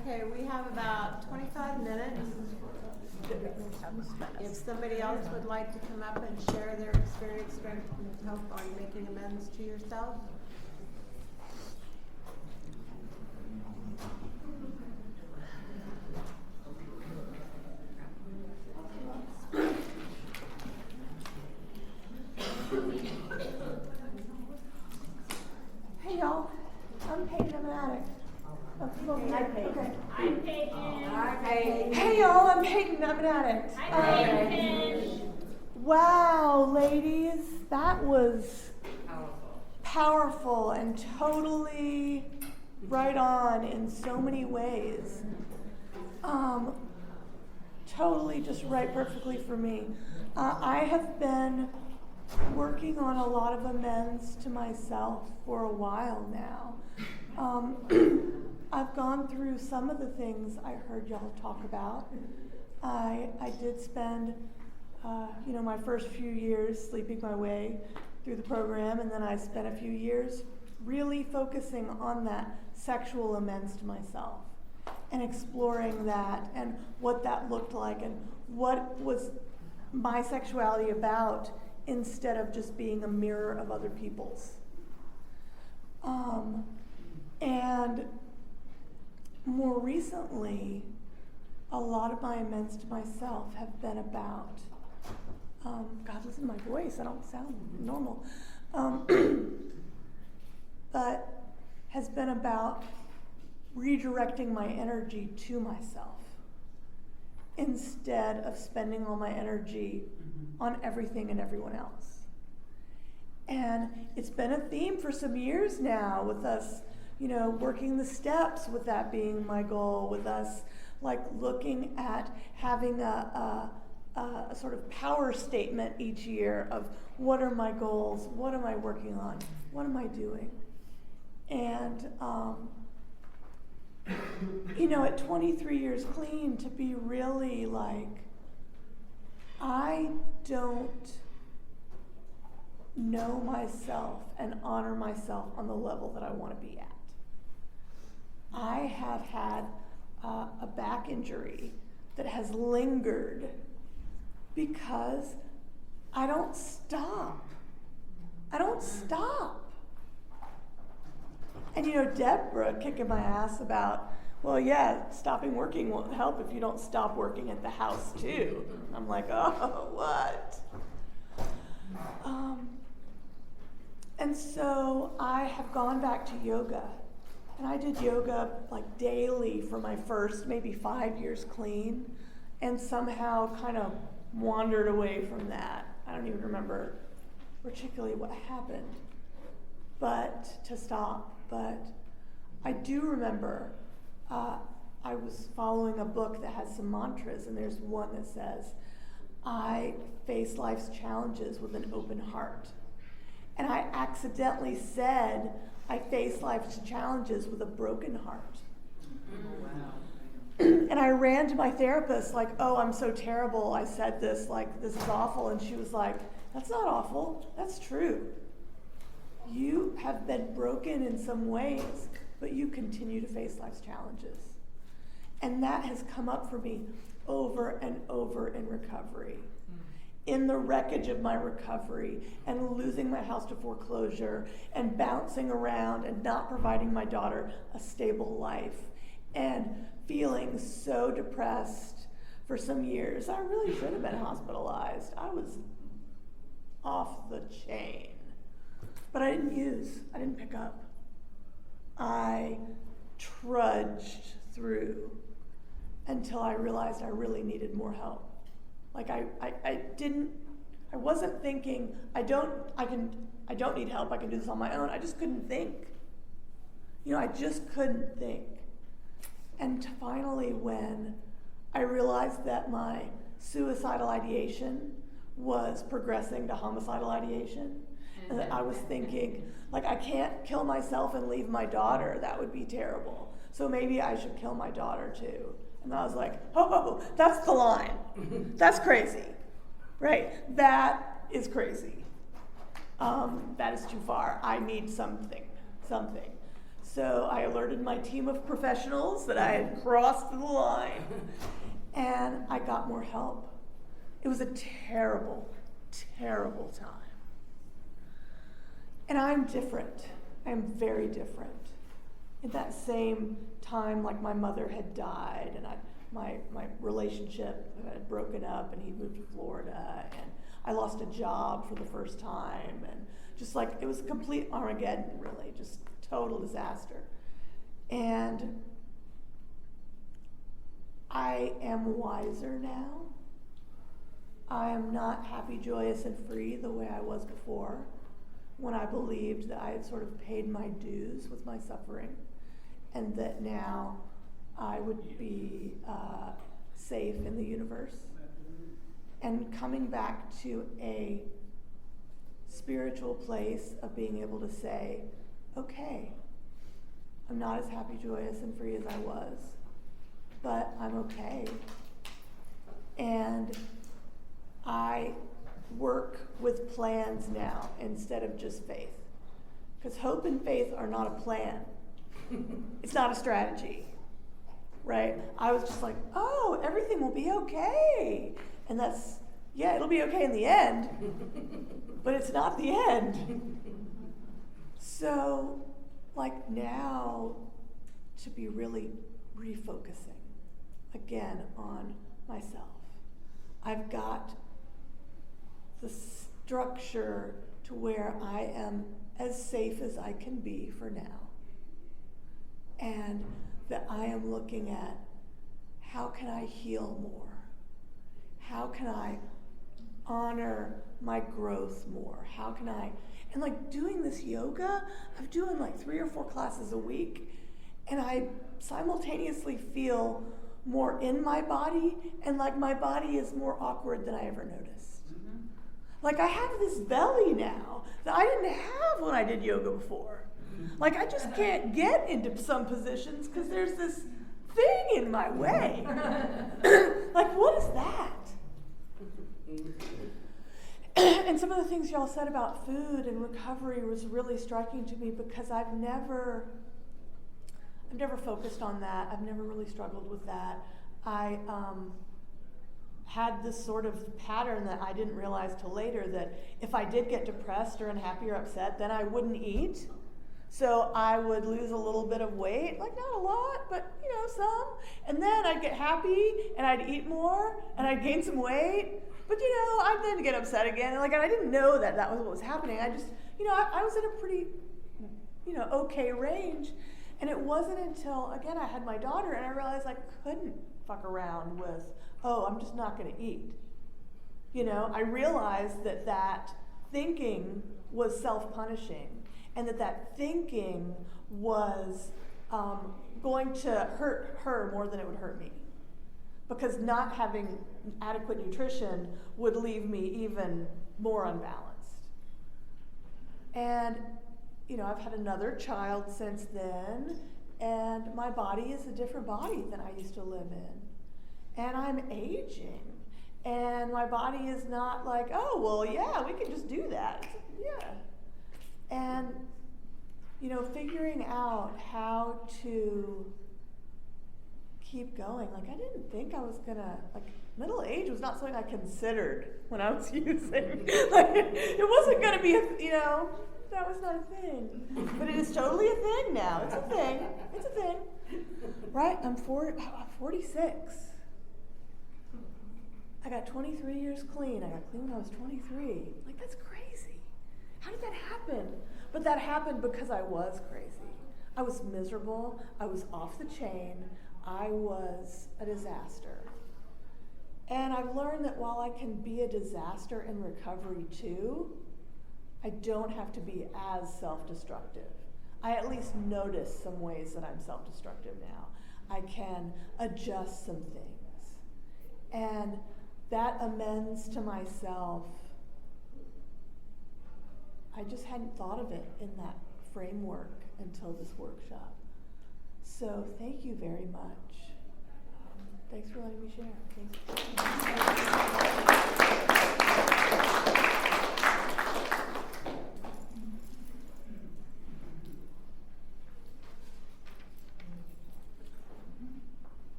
Okay, we have about 25 minutes. If somebody else would like to come up and share their experience, strength, and hope on making amends to yourself. Hey y'all, I'm Peyton, I'm an addict. Hi Peyton. Okay. I'm Peyton. Hi Peyton. Hey y'all, I'm Peyton, I'm an addict. Hi Peyton. Wow, ladies, that was powerful and totally right on in so many ways. Totally just right perfectly for me. I have been working on a lot of amends to myself for a while now. I've gone through some of the things I heard y'all talk about. I did spend, my first few years sleeping my way through the program, and then I spent a few years really focusing on that sexual amends to myself and exploring that and what that looked like and what was my sexuality about instead of just being a mirror of other people's. And more recently, a lot of my amends to myself have been about, God, listen to my voice, I don't sound normal, but has been about redirecting my energy to myself instead of spending all my energy on everything and everyone else. And it's been a theme for some years now with us, working the steps, with that being my goal, with us like looking at having a sort of power statement each year of what are my goals, what am I working on, what am I doing? And, at 23 years clean, to be really like, I don't know myself and honor myself on the level that I want to be at. I have had a back injury that has lingered because I don't stop. And Deborah kicking my ass about, well, yeah, stopping working won't help if you don't stop working at the house too. I'm like, oh, what? And so I have gone back to yoga. And I did yoga like daily for my first maybe 5 years clean, and somehow kind of wandered away from that. I don't even remember particularly what happened, but to stop. But I do remember I was following a book that has some mantras, and there's one that says, I face life's challenges with an open heart. And I accidentally said, I face life's challenges with a broken heart. Oh, wow. And I ran to my therapist like, oh, I'm so terrible. I said this, like, this is awful. And she was like, that's not awful. That's true. You have been broken in some ways, but you continue to face life's challenges. And that has come up for me over and over in recovery. In the wreckage of my recovery, and losing my house to foreclosure, and bouncing around and not providing my daughter a stable life, and feeling so depressed for some years. I really should have been hospitalized. I was off the chain. But I didn't pick up. I trudged through until I realized I really needed more help. Like I wasn't thinking, I don't need help, I can do this on my own. I just couldn't think. I just couldn't think. And finally, when I realized that my suicidal ideation was progressing to homicidal ideation, and that I was thinking, like, I can't kill myself and leave my daughter, that would be terrible. So maybe I should kill my daughter too. And I was like, oh, that's the line. That's crazy, right? That is crazy. That is too far. I need something. So I alerted my team of professionals that I had crossed the line, and I got more help. It was a terrible, terrible time. And I'm different. I'm very different. In that same time, like, my mother had died, and my relationship had broken up, and he'd moved to Florida, and I lost a job for the first time, and just like, it was a complete Armageddon, really, just total disaster. And I am wiser now. I am not happy, joyous, and free the way I was before, when I believed that I had sort of paid my dues with my suffering, and that now I would be safe in the universe. And coming back to a spiritual place of being able to say, okay, I'm not as happy, joyous, and free as I was, but I'm okay. And I work with plans now instead of just faith. Because hope and faith are not a plan. It's not a strategy, right? I was just like, oh, everything will be okay. And it'll be okay in the end, but it's not the end. So, like, now, to be really refocusing again on myself. I've got the structure to where I am as safe as I can be for now. And that I am looking at, how can I heal more? How can I honor my growth more? How can I, and like doing this yoga, I'm doing like 3 or 4 classes a week, and I simultaneously feel more in my body, and like my body is more awkward than I ever noticed. Mm-hmm. Like, I have this belly now that I didn't have when I did yoga before. Like, I just can't get into some positions because there's this thing in my way. Like, what is that? And some of the things y'all said about food and recovery was really striking to me, because I've never focused on that. I've never really struggled with that. I had this sort of pattern that I didn't realize till later, that if I did get depressed or unhappy or upset, then I wouldn't eat. So I would lose a little bit of weight, like not a lot, but some. And then I'd get happy and I'd eat more and I'd gain some weight. But I'd then get upset again. And I didn't know that was what was happening. I just, I was in a pretty, okay range. And it wasn't until, again, I had my daughter and I realized I couldn't fuck around with, I'm just not going to eat. I realized that thinking was self-punishing and that thinking was going to hurt her more than it would hurt me. Because not having adequate nutrition would leave me even more unbalanced. And I've had another child since then, and my body is a different body than I used to live in. And I'm aging, and my body is not like, yeah, we can just do that. Yeah. And, figuring out how to keep going. I didn't think I was gonna, middle age was not something I considered when I was using. It wasn't gonna be that was not a thing. But it is totally a thing now. It's a thing. It's a thing. Right? I'm 46. I got 23 years clean. I got clean when I was 23. That's crazy. How did that happen? But that happened because I was crazy. I was miserable. I was off the chain. I was a disaster. And I've learned that while I can be a disaster in recovery too, I don't have to be as self-destructive. I at least notice some ways that I'm self-destructive now. I can adjust some things. And that amends to myself, I just hadn't thought of it in that framework until this workshop. So thank you very much. Thanks for letting me share.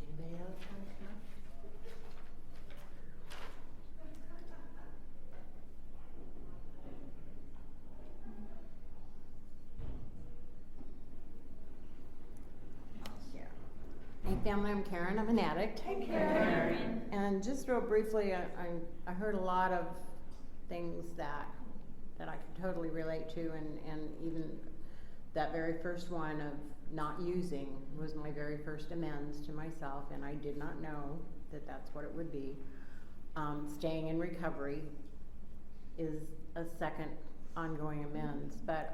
Anybody else want to come up? Hey family, I'm Karen. I'm an addict. Hey, Karen. And just real briefly, I heard a lot of things that I could totally relate to, and even that very first one of not using was my very first amends to myself, and I did not know that that's what it would be. Staying in recovery is a second ongoing amends, but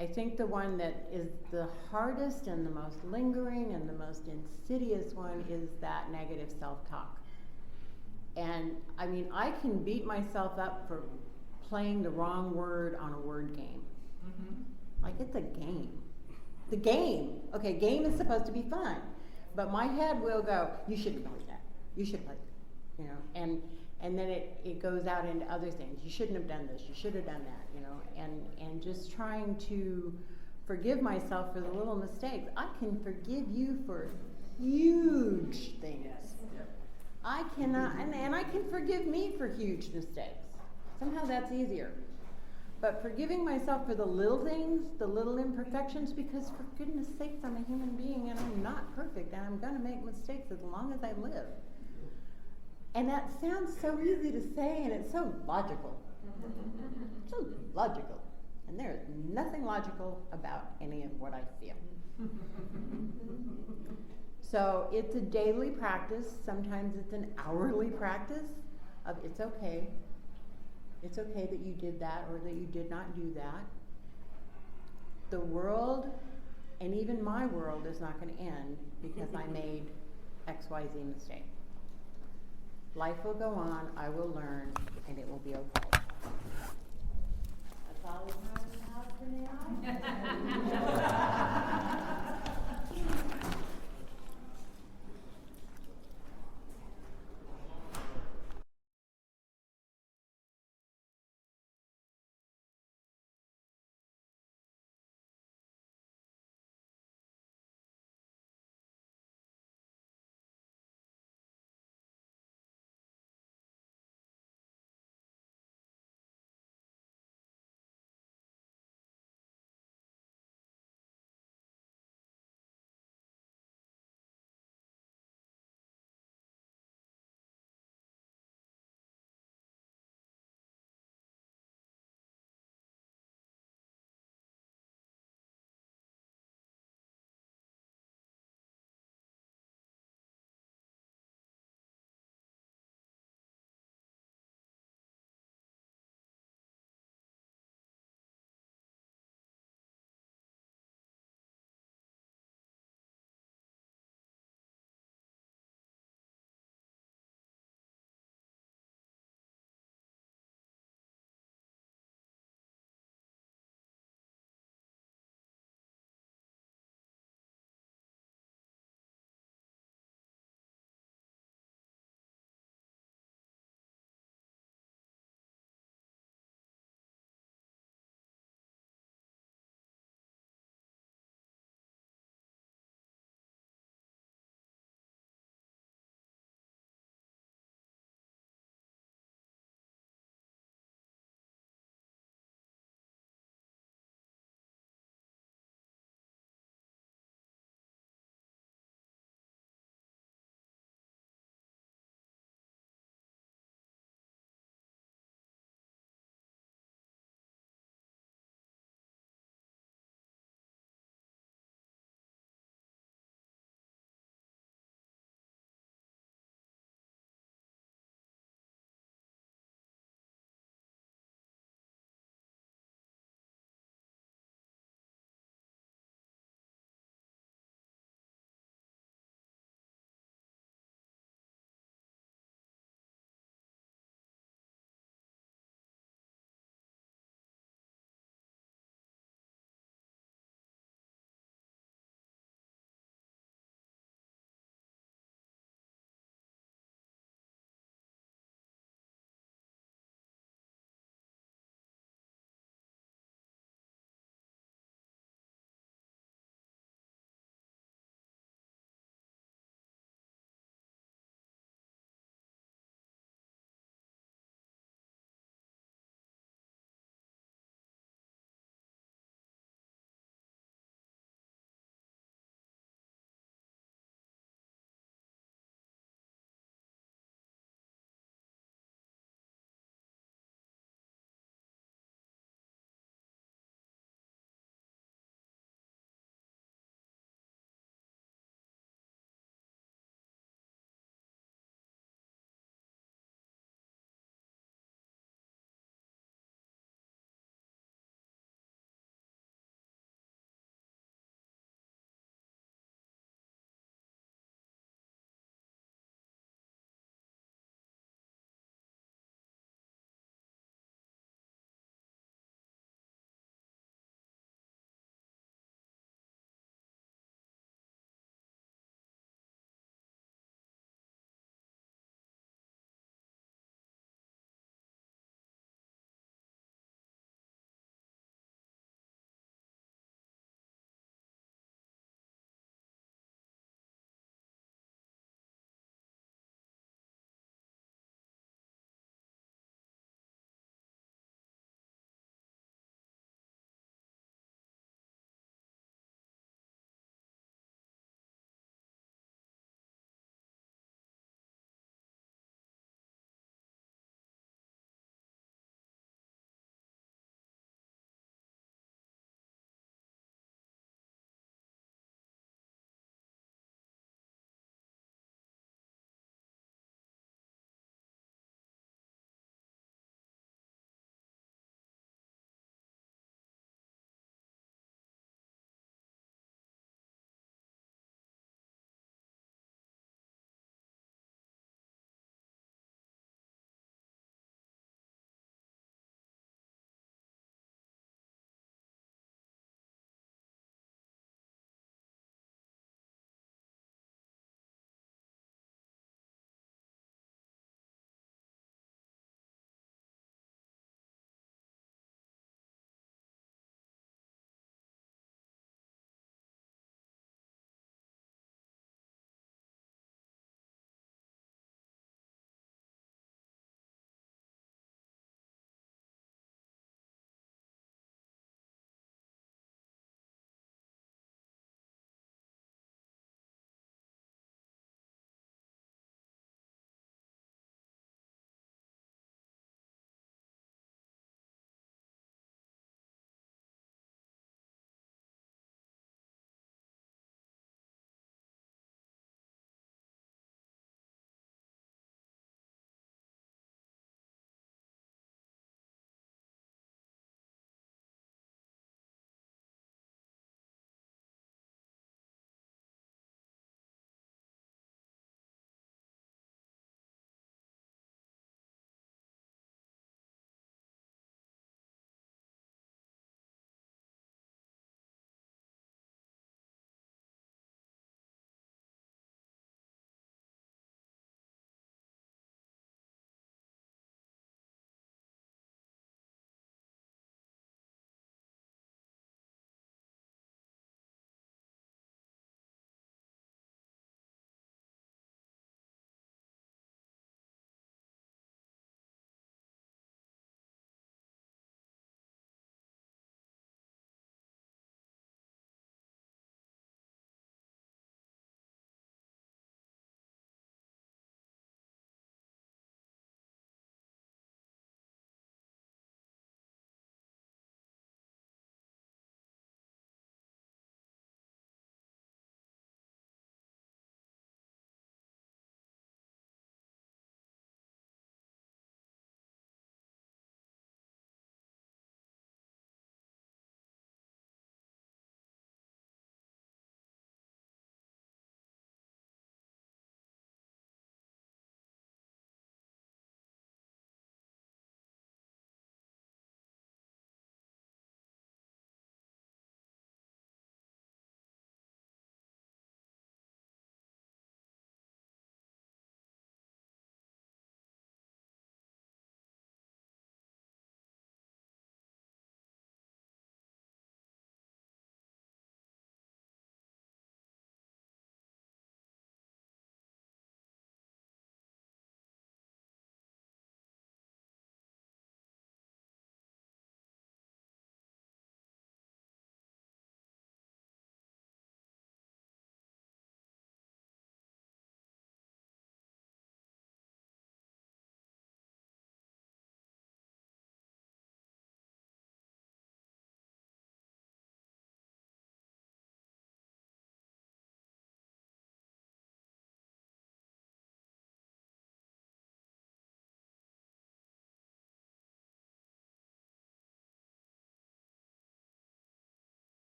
I think the one that is the hardest and the most lingering and the most insidious one is that negative self-talk. And I mean, I can beat myself up for playing the wrong word on a word game. Like, it's a game. The game. Okay, game is supposed to be fun. But my head will go, you shouldn't play that. You should play that. And then it goes out into other things. You shouldn't have done this. You should have done that, and just trying to forgive myself for the little mistakes. I can forgive you for huge things. I cannot, and I can forgive me for huge mistakes. Somehow that's easier. But forgiving myself for the little things, the little imperfections, because for goodness sakes, I'm a human being and I'm not perfect, and I'm going to make mistakes as long as I live. And that sounds so easy to say, and it's so logical. So logical. And there is nothing logical about any of what I feel. So it's a daily practice. Sometimes it's an hourly practice of it's okay. It's okay that you did that or that you did not do that. The world, and even my world, is not going to end because I made XYZ mistake. Life will go on, I will learn, and it will be okay. That's all we have in the house for now.